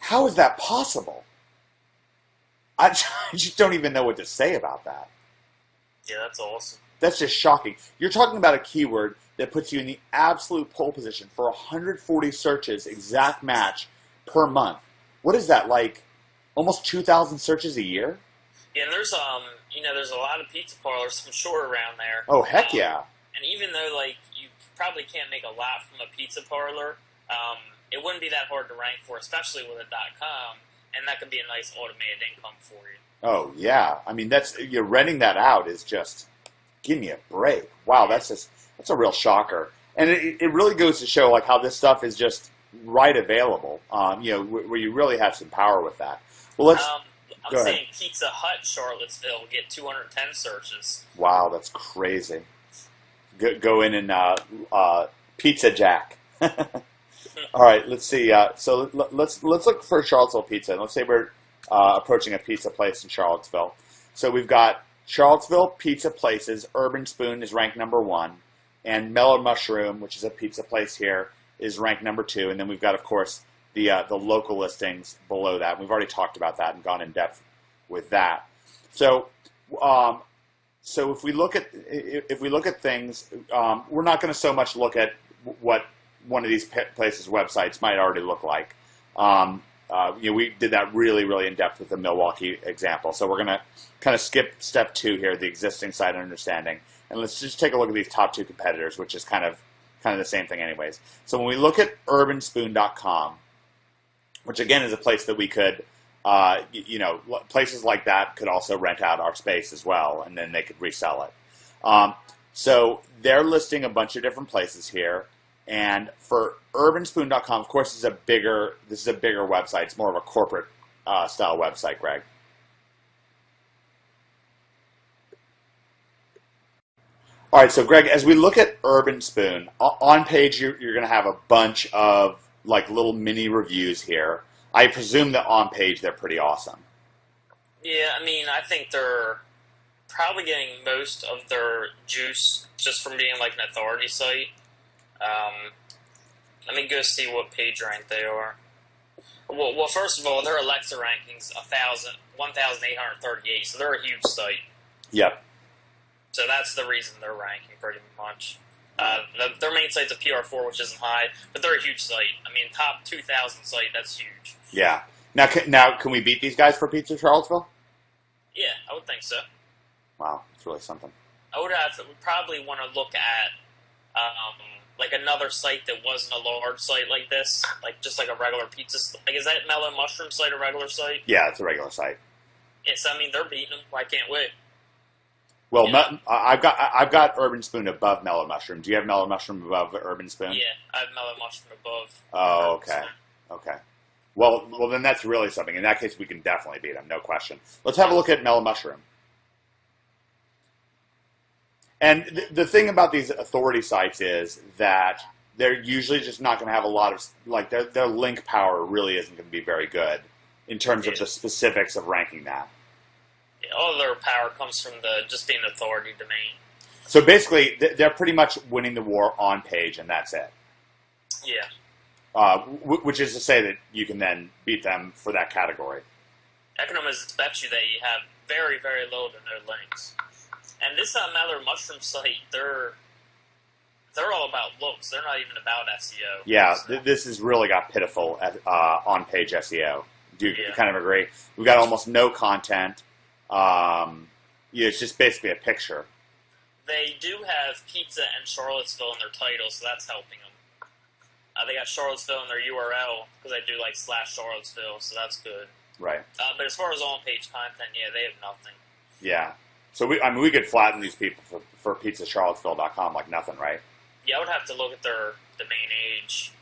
how is that possible? I just don't even know what to say about that. Yeah, that's awesome. That's just shocking. You're talking about a keyword that puts you in the absolute pole position for 140 searches, exact match, per month. What is that, like almost 2,000 searches a year? Yeah, and there's there's a lot of pizza parlors, I'm sure, around there. Oh, heck yeah. And even though, like, you probably can't make a lot from a pizza parlor, it wouldn't be that hard to rank for, especially with a .com, and that could be a nice automated income for you. Oh, yeah. I mean, you're renting that out is just, give me a break. Wow, that's a real shocker. And it really goes to show, like, how this stuff is just right available, where you really have some power with that. Well, let's... I'm saying Pizza Hut Charlottesville get 210 searches. Wow, that's crazy. Go in and Pizza Jack. All right, let's see. So let's look for Charlottesville pizza. And let's say we're approaching a pizza place in Charlottesville. So we've got Charlottesville pizza places. Urban Spoon is ranked number 1, and Mellow Mushroom, which is a pizza place here, is ranked number 2. And then we've got, of course, the local listings below that. We've already talked about that and gone in depth with that. So so if we look at things, we're not going to so much look at what one of these places' websites might already look like. We did that really in depth with the Milwaukee example. So we're going to kind of skip step 2 here, the existing site understanding, and let's just take a look at these top 2 competitors, which is kind of the same thing anyways. So when we look at urbanspoon.com, which again is a place that we could, places like that could also rent out our space as well, and then they could resell it. So they're listing a bunch of different places here, and for urbanspoon.com, of course, this is a bigger website. It's more of a corporate style website, Greg. All right, so Greg, as we look at Urban Spoon, on page you're going to have a bunch of like little mini reviews here. I presume that on page they're pretty awesome. Yeah, I mean, I think they're probably getting most of their juice just from being like an authority site. Let me go see what page rank they are. Well, first of all, their Alexa rankings 1,838, so they're a huge site. Yep. So that's the reason they're ranking pretty much. Their main site's a PR4, which isn't high, but they're a huge site. I mean, top 2,000 site, that's huge. Yeah. Now, can we beat these guys for Pizza Charlottesville? Yeah, I would think so. Wow, it's really something. I would probably want to look at like another site that wasn't a large site like this, like just like a regular pizza. Like, is that Mellow Mushroom site a regular site? Yeah, it's a regular site. Yes, I mean, they're beating them. Why can't we? Well, Yeah. I've got Urban Spoon above Mellow Mushroom. Do you have Mellow Mushroom above Urban Spoon? Yeah, I have Mellow Mushroom above. Oh, okay. Okay. Well, then that's really something. In that case, we can definitely beat them, no question. Let's have a look at Mellow Mushroom. And the thing about these authority sites is that they're usually just not going to have a lot of, like, their link power really isn't going to be very good in terms of the specifics of ranking that. Yeah, all their power comes from just being authority domain. So basically, they're pretty much winning the war on page, and that's it. Yeah. Which is to say that you can then beat them for that category. I can almost bet you they have very, very low to no links. And this Mellow Mushroom site, they're all about looks. They're not even about SEO. Yeah, so. This has really got pitiful on-page SEO. Do you Yeah. kind of agree? We've got almost no content. It's just basically a picture. They do have pizza and Charlottesville in their title, so that's helping them. They got Charlottesville in their URL because they do like /Charlottesville, so that's good. Right. But as far as on-page content, yeah, they have nothing. Yeah. So we could flatten these people for pizzacharlottesville.com like nothing, right? Yeah, I would have to look at their domain age.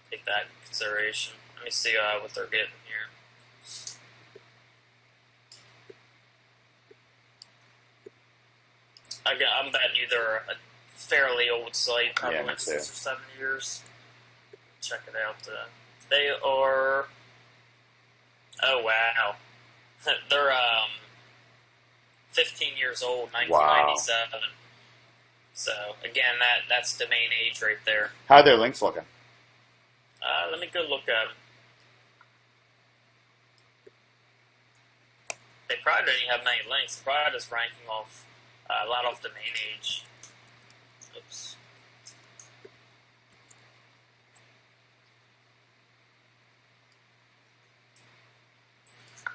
Take that into consideration. Let me see what they're getting here. I'm betting you they're a fairly old site, probably like 6 or 7 years. Check it out. They are. Oh wow, they're 15 years old, 1997. Wow. So again, that's domain age right there. How are their links looking? Let me go look at them. They probably don't even have many links. They're probably just ranking off a lot off domain age. Oops.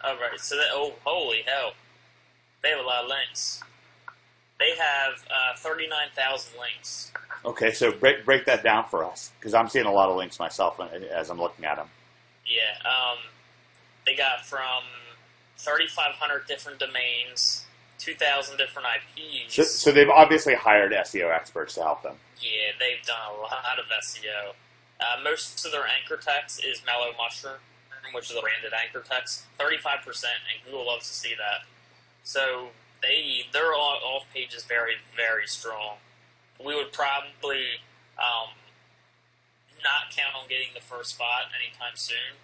Alright, so holy hell. They have a lot of links. They have 39,000 links. Okay, so break that down for us, because I'm seeing a lot of links myself as I'm looking at them. Yeah, they got from 3,500 different domains, 2,000 different IPs. So they've obviously hired SEO experts to help them. Yeah, they've done a lot of SEO. Most of their anchor text is Mellow Mushroom, which is a branded anchor text. 35%, and Google loves to see that. So their off page is very, very strong. We would probably not count on getting the first spot anytime soon.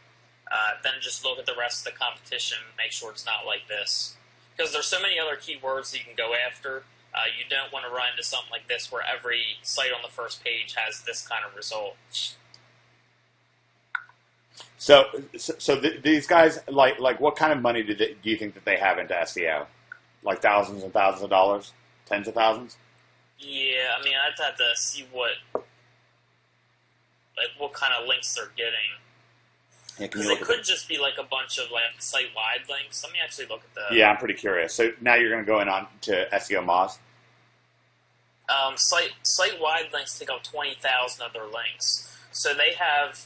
Then just look at the rest of the competition and make sure it's not like this. Because there's so many other keywords that you can go after. You don't want to run into something like this where every site on the first page has this kind of result. So these guys, like what kind of money do you think that they have into SEO? Like thousands and thousands of dollars? Tens of thousands? Yeah, I mean, I'd have to see what kind of links they're getting. Because it could just be like a bunch of like site-wide links. Let me actually look at that. Yeah, I'm pretty curious. So now you're going to go in on to SEO Moz? Site-wide links take up 20,000 of their links. So they have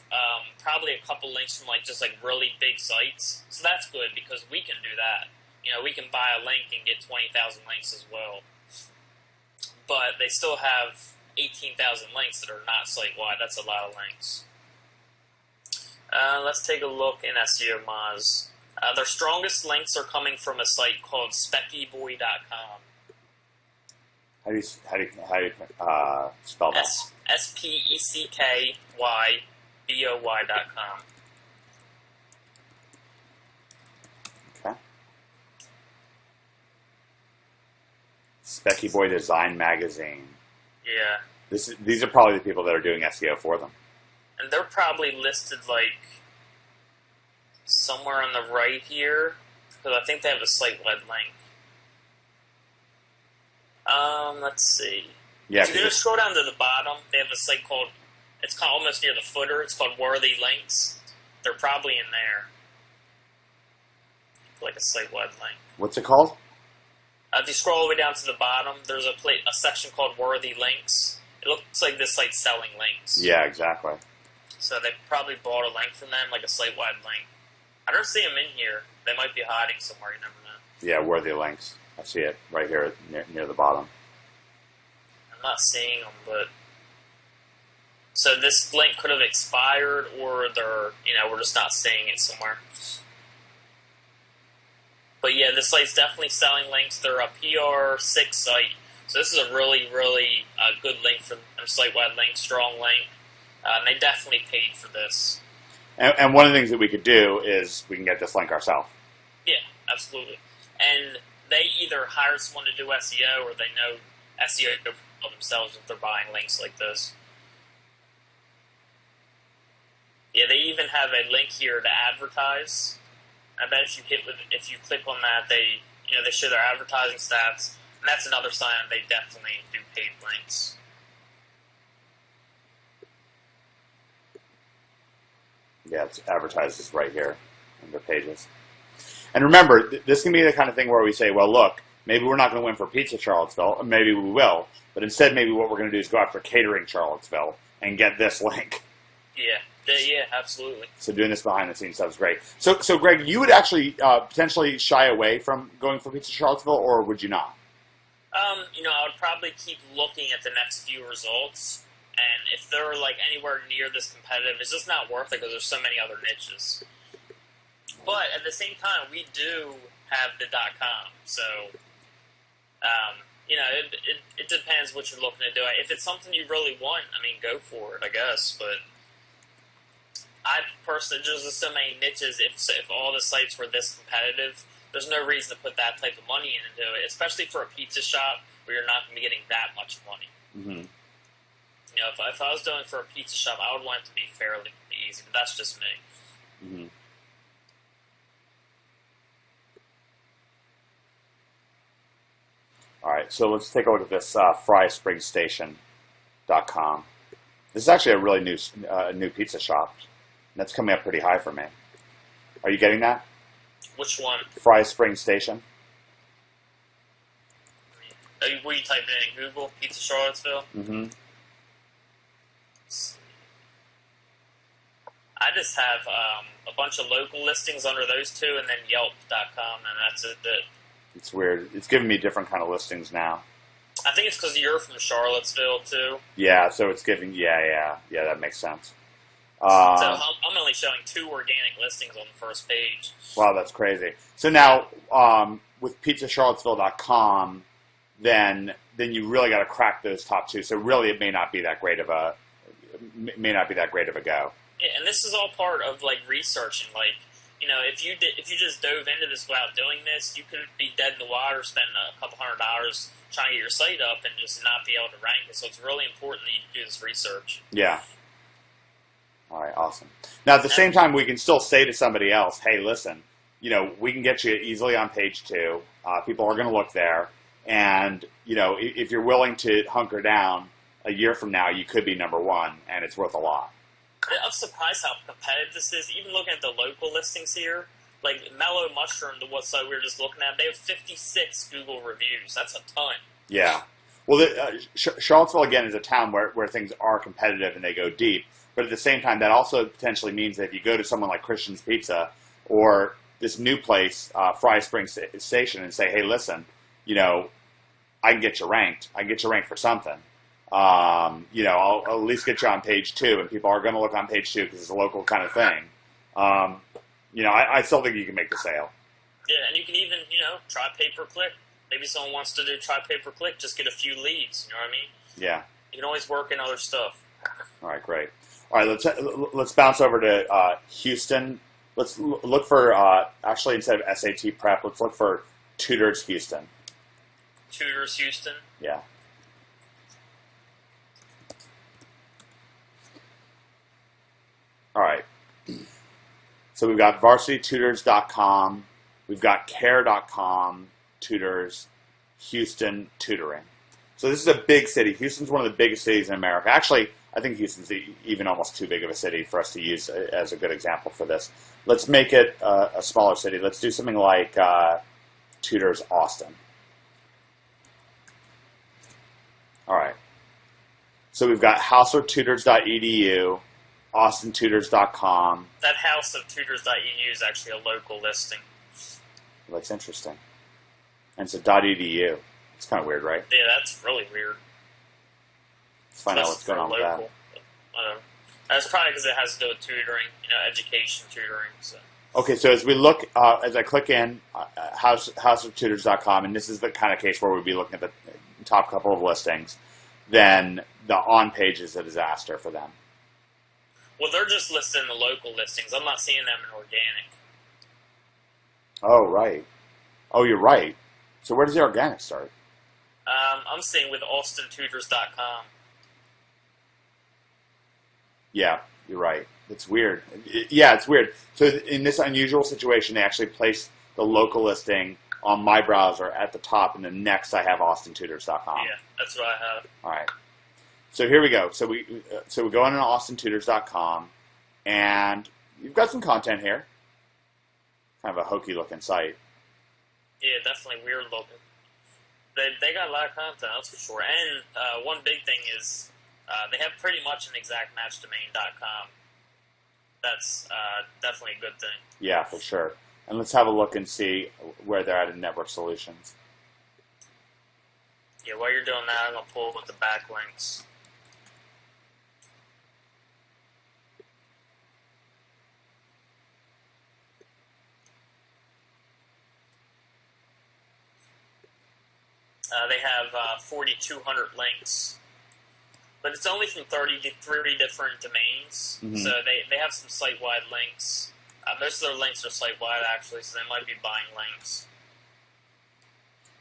probably a couple links from like just like really big sites. So that's good because we can do that. You know, we can buy a link and get 20,000 links as well. But they still have 18,000 links that are not site-wide. That's a lot of links. Let's take a look in SEO Moz. Their strongest links are coming from a site called speckyboy.com. How do you spell that? SPECKYBOY.com. Okay. Specky Boy Design Magazine. Yeah. These are probably the people that are doing SEO for them. And they're probably listed like somewhere on the right here, because I think they have a site-wide link. Let's see. Yeah. If you just scroll down to the bottom, they have a site called, it's kind of almost near the footer, it's called Worthy Links. They're probably in there. Like a site-wide link. What's it called? If you scroll all the way down to the bottom, there's a section called Worthy Links. It looks like this site's selling links. Yeah, exactly. So they probably bought a link from them, like a site-wide link. I don't see them in here. They might be hiding somewhere. You never know. Yeah, worthy links. I see it right here near the bottom. I'm not seeing them, but so this link could have expired, or we're just not seeing it somewhere. But yeah, this site's definitely selling links. They're a PR6 site, so this is a really, really good link for them. Site-wide link, strong link. And they definitely paid for this. And one of the things that we could do is we can get this link ourselves. Yeah, absolutely. And they either hire someone to do SEO, or they know SEO themselves if they're buying links like this. Yeah, they even have a link here to advertise. I bet if you click on that, they show their advertising stats, and that's another sign they definitely do paid links. Yeah, it's advertises right here on their pages. And remember, this can be the kind of thing where we say, well, look, maybe we're not going to win for Pizza Charlottesville, or maybe we will, but instead maybe what we're going to do is go after Catering Charlottesville and get this link. Yeah, absolutely. So doing this behind the scenes stuff is great. So Greg, you would actually potentially shy away from going for Pizza Charlottesville, or would you not? I would probably keep looking at the next few results, and if they're like anywhere near this competitive, it's just not worth it because there's so many other niches. But at the same time, we do have the .com, so it depends what you're looking to do. If it's something you really want, I mean, go for it, I guess. But I personally, there's just so many niches. If all the sites were this competitive, there's no reason to put that type of money into it, especially for a pizza shop where you're not going to be getting that much money. Mm-hmm. If I was doing it for a pizza shop, I would want it to be fairly easy, but that's just me. Mm-hmm. All right, so let's take a look at this FrySpringStation.com. This is actually a really new pizza shop. That's coming up pretty high for me. Are you getting that? Which one? Fry Spring Station. Were you typing in Google, Pizza Charlottesville? Mm-hmm. I just have a bunch of local listings under those two, and then Yelp.com, and that's it. It's weird. It's giving me different kind of listings now. I think it's because you're from Charlottesville, too. Yeah, so it's giving... Yeah, that makes sense. So I'm only showing 2 organic listings on the first page. Wow, that's crazy. So now, with PizzaCharlottesville.com, then you really got to crack those top 2. So really, it may not be that great of a go. Yeah, and this is all part of researching. If you just dove into this without doing this, you could be dead in the water, spend a couple $100 trying to get your site up, and just not be able to rank it. So it's really important that you do this research. Yeah. All right, awesome. Now, at the same time, we can still say to somebody else, hey, listen, we can get you easily on page 2. People are going to look there. And, if you're willing to hunker down a year from now, you could be number 1, and it's worth a lot. I'm surprised how competitive this is. Even looking at the local listings here, like Mellow Mushroom, the website we were just looking at, they have 56 Google reviews. That's a ton. Yeah. Well, Charlottesville, again, is a town where things are competitive and they go deep. But at the same time, that also potentially means that if you go to someone like Christian's Pizza or this new place, Fry Spring Station, and say, hey, listen, I can get you ranked. I can get you ranked for something. I'll at least get you on page 2, and people are going to look on page 2 because it's a local kind of thing. I still think you can make the sale. Yeah, and you can even, try pay-per-click. Maybe someone wants to try pay-per-click, just get a few leads, you know what I mean? Yeah. You can always work in other stuff. All right, great. All right, let's bounce over to Houston. Let's look for, actually, instead of SAT prep, let's look for Tutors Houston. Tutors Houston? Yeah. All right. So we've got varsitytutors.com, we've got care.com, tutors, Houston tutoring. So this is a big city. Houston's one of the biggest cities in America. Actually, I think Houston's even almost too big of a city for us to use as a good example for this. Let's make it a smaller city. Let's do something like Tutors Austin. All right. So we've got houseortutors.edu, AustinTutors.com. That house of tutors.eu is actually a local listing. Looks interesting. And it's a .edu. It's kind of weird, right? Yeah, that's really weird. Let's find out what's going on with that. That's probably because it has to do with tutoring, education tutoring. So. Okay, so as we look, as I click in, houseoftutors.com, and this is the kind of case where we'd be looking at the top couple of listings, then the on-page is a disaster for them. Well, they're just listing the local listings. I'm not seeing them in organic. Oh, right. Oh, you're right. So where does the organic start? I'm seeing with AustinTutors.com. Yeah, you're right. It's weird. Yeah, it's weird. So in this unusual situation, they actually place the local listing on my browser at the top, and then next I have AustinTutors.com. Yeah, that's what I have. All right. So here we go. So we go on to AustinTutors.com, and you've got some content here. Kind of a hokey looking site. Yeah, definitely weird looking. They got a lot of content, that's for sure. And one big thing is they have pretty much an exactmatchdomain.com. That's definitely a good thing. Yeah, for sure. And let's have a look and see where they're at in network solutions. Yeah, while you're doing that, I'm going to pull with the backlinks. They have 4,200 links, but it's only from 33 different domains, so they have some site-wide links. Most of their links are site-wide, actually, so they might be buying links.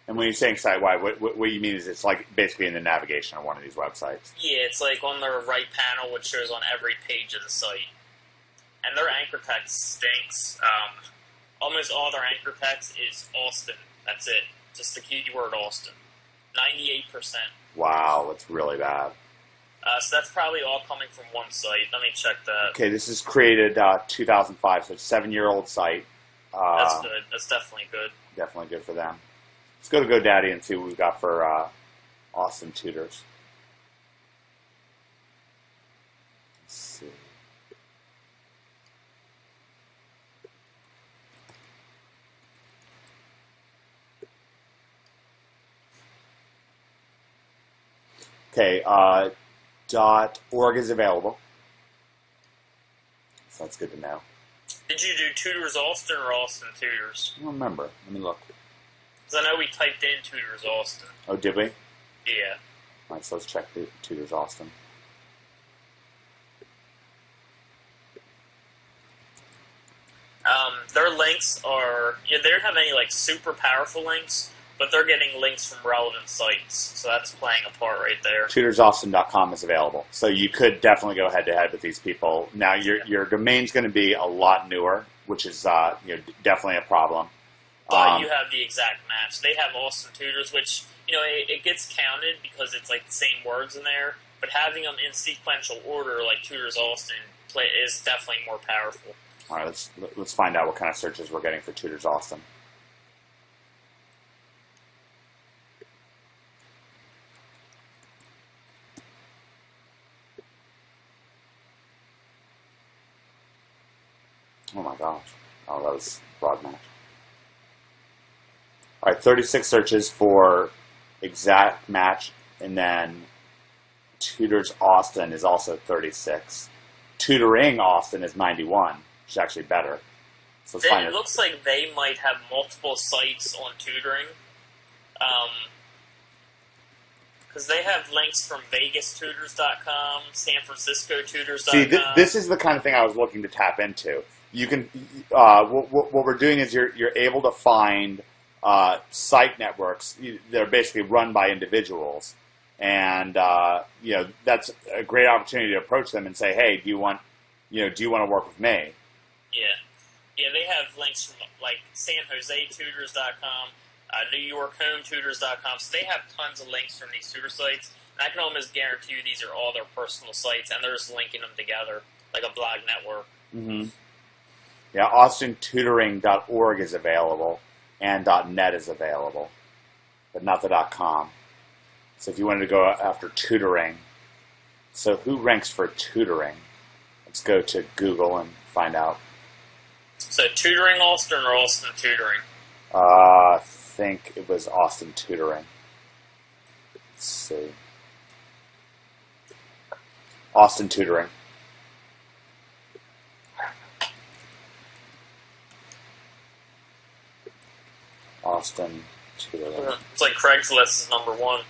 And when you're saying site-wide, what you mean is it's like basically in the navigation of one of these websites? Yeah, it's like on their right panel, which shows on every page of the site. And their anchor text stinks. Almost all their anchor text is Austin. That's it. Just the keyword Austin. 98%. Wow, that's really bad. So that's probably all coming from one site. Let me check that. Okay, this is created 2005, so it's a 7-year-old site. That's good. That's definitely good. Definitely good for them. Let's go to GoDaddy and see what we've got for Austin Tutors. Let's see. Okay, .org is available. So that's good to know. Did you do Tutors Austin or Austin Tutors? I don't remember. Let me look. Because I know we typed in Tutors Austin. Oh, did we? Yeah. All right, so let's check the Tutors Austin. Their links are... Yeah, they don't have any, super powerful links, but they're getting links from relevant sites. So that's playing a part right there. TutorsAustin.com is available. So you could definitely go head-to-head with these people. Now, your domain's going to be a lot newer, which is definitely a problem. But you have the exact match. They have Austin Tutors, which, it gets counted because it's the same words in there, but having them in sequential order like Tutors Austin is definitely more powerful. All right, let's find out what kind of searches we're getting for Tutors Austin. Oh my gosh. Oh, that was broad match. All right, 36 searches for exact match, and then Tutors Austin is also 36. Tutoring Austin is 91, which is actually better. So let's find it looks like they might have multiple sites on tutoring. Because they have links from VegasTutors.com, San FranciscoTutors.com. See, this is the kind of thing I was looking to tap into. You can, what we're doing is you're able to find site networks that are basically run by individuals, and that's a great opportunity to approach them and say, hey, do you want to work with me? Yeah, they have links from SanJoseTutors.com, NewYorkHomeTutors.com, so they have tons of links from these tutor sites. And I can almost guarantee you these are all their personal sites, and they're just linking them together like a blog network. Mm-hmm. Yeah, AustinTutoring.org is available, and .net is available, but not the .com. So if you wanted to go after tutoring, so who ranks for tutoring? Let's go to Google and find out. So tutoring Austin or Austin tutoring? I think it was Austin tutoring. Let's see. Austin tutoring. Austin tutoring. It's like Craigslist is number 1.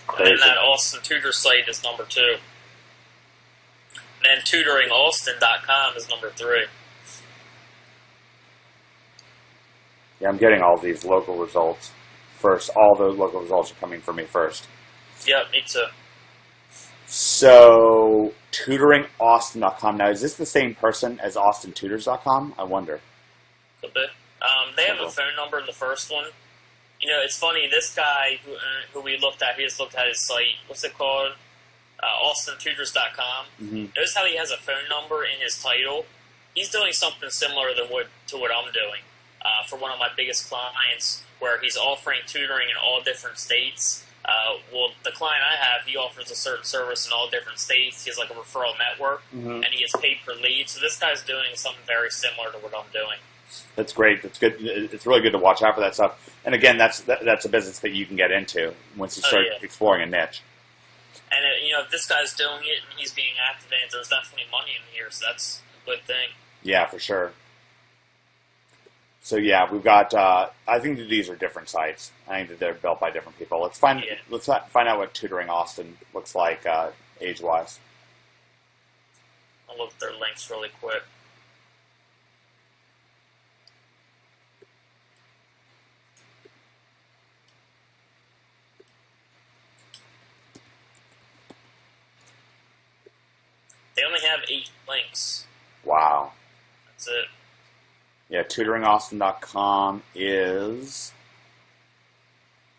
Crazy. And then that Austin tutor site is number 2. And then tutoringaustin.com is number 3. Yeah, I'm getting all these local results first. All the local results are coming for me first. Yep, me too. So, tutoringaustin.com. Now, is this the same person as austintutors.com? I wonder. Could be. They have a phone number in the first one. You know, it's funny, this guy who we looked at, he just looked at his site. What's it called? austintutors.com. Mm-hmm. Notice how he has a phone number in his title? He's doing something similar to what I'm doing for one of my biggest clients, where he's offering tutoring in all different states. Well, the client I have, he offers a certain service in all different states. He has like a referral network, and he gets paid per lead. So this guy's doing something very similar to what I'm doing. That's great. That's good. It's really good to watch out for that stuff. And again, that's a business that you can get into once you start exploring a niche. And you know, if this guy's doing it and he's being activated, there's definitely money in here, so that's a good thing. Yeah, for sure. So yeah, we've got. I think that these are different sites. I think that they're built by different people. Let's find out what Tutoring Austin looks like age-wise. I'll look at their links really quick. They only have 8 links. Wow. That's it. Yeah, tutoringaustin.com is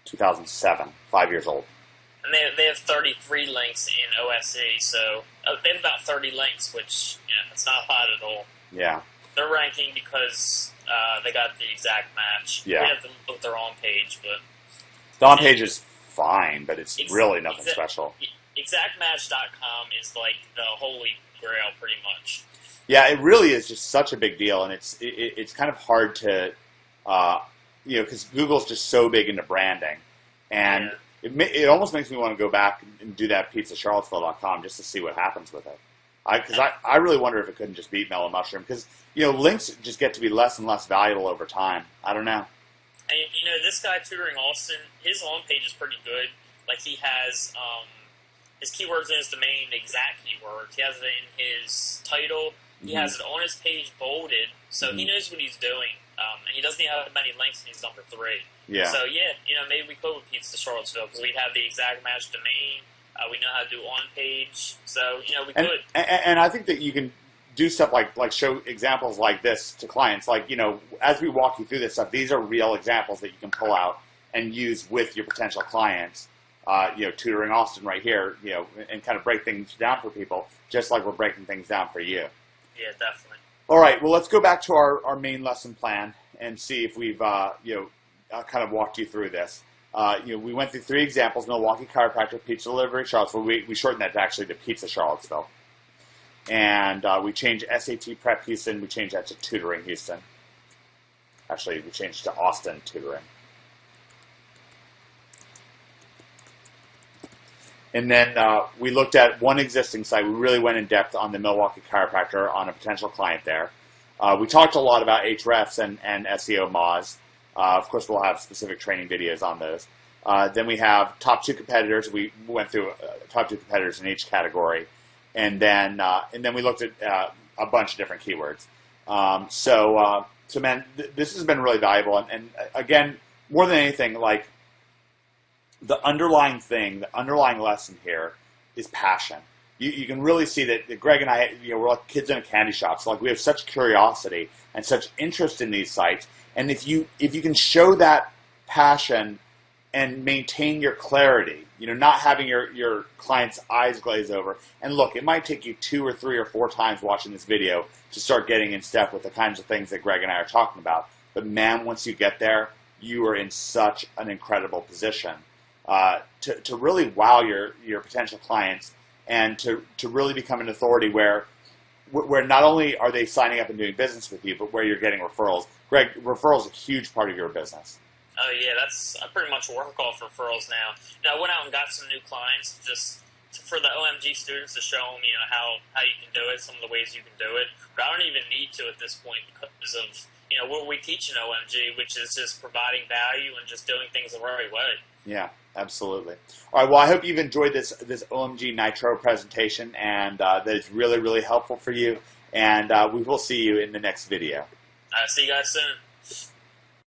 2007, 5 years old. And they have 33 links in OSE, so they have about 30 links, which, it's not hot at all. Yeah. They're ranking because they got the exact match. Yeah. We have to look at their on page, but... The on page is fine, but it's really nothing special. Exactmatch.com is like the holy grail, pretty much. Yeah, it really is just such a big deal, and it's kind of hard to, because Google's just so big into branding, and it almost makes me want to go back and do that pizzacharlottesville.com just to see what happens with it. Because I really wonder if it couldn't just beat Mellow Mushroom, because links just get to be less and less valuable over time. I don't know. And this guy Tutoring Austin, his on page is pretty good. Like he has his keywords in his domain, exact keywords. He has it in his title. He has it on his page bolded, so he knows what he's doing. And he doesn't have many links, and he's number 3. Yeah. So, maybe we could with Pizza Charlottesville, because we'd have the exact match domain. We know how to do on-page. So, we could. And I think that you can do stuff like show examples like this to clients. Like, as we walk you through this stuff, these are real examples that you can pull out and use with your potential clients. Tutoring Austin right here, and kind of break things down for people, just like we're breaking things down for you. Yeah, definitely. All right, well, let's go back to our main lesson plan and see if we've, kind of walked you through this. We went through 3 examples: Milwaukee Chiropractor, Pizza Delivery, Charlottesville. We shortened that to actually to Pizza Charlottesville. And we changed SAT Prep Houston. We changed that to Tutoring Houston. Actually, we changed to Austin Tutoring. And then we looked at one existing site. We really went in depth on the Milwaukee Chiropractor on a potential client there. We talked a lot about Hrefs and SEO Moz. Of course, we'll have specific training videos on those. Then we have top 2 competitors. We went through top 2 competitors in each category. And then we looked at a bunch of different keywords. So man, this has been really valuable. And again, more than anything, like, the underlying lesson here is passion. You can really see that Greg and I, we're like kids in a candy shop. So like we have such curiosity and such interest in these sites. And if you can show that passion and maintain your clarity, not having your client's eyes glaze over. And look, it might take you 2 or 3 or 4 times watching this video to start getting in step with the kinds of things that Greg and I are talking about. But man, once you get there, you are in such an incredible position. To really wow your potential clients and to really become an authority where where not only are they signing up and doing business with you, but where you're getting referrals. Greg, referrals are a huge part of your business. Oh yeah, I pretty much work off referrals now. I went out and got some new clients just for the OMG students to show them, how you can do it, some of the ways you can do it. But I don't even need to at this point because of, what we teach in OMG, which is just providing value and just doing things the right way. Yeah, absolutely. All right, well, I hope you've enjoyed this OMG Nitro presentation and that it's really, really helpful for you. And we will see you in the next video. See you guys soon.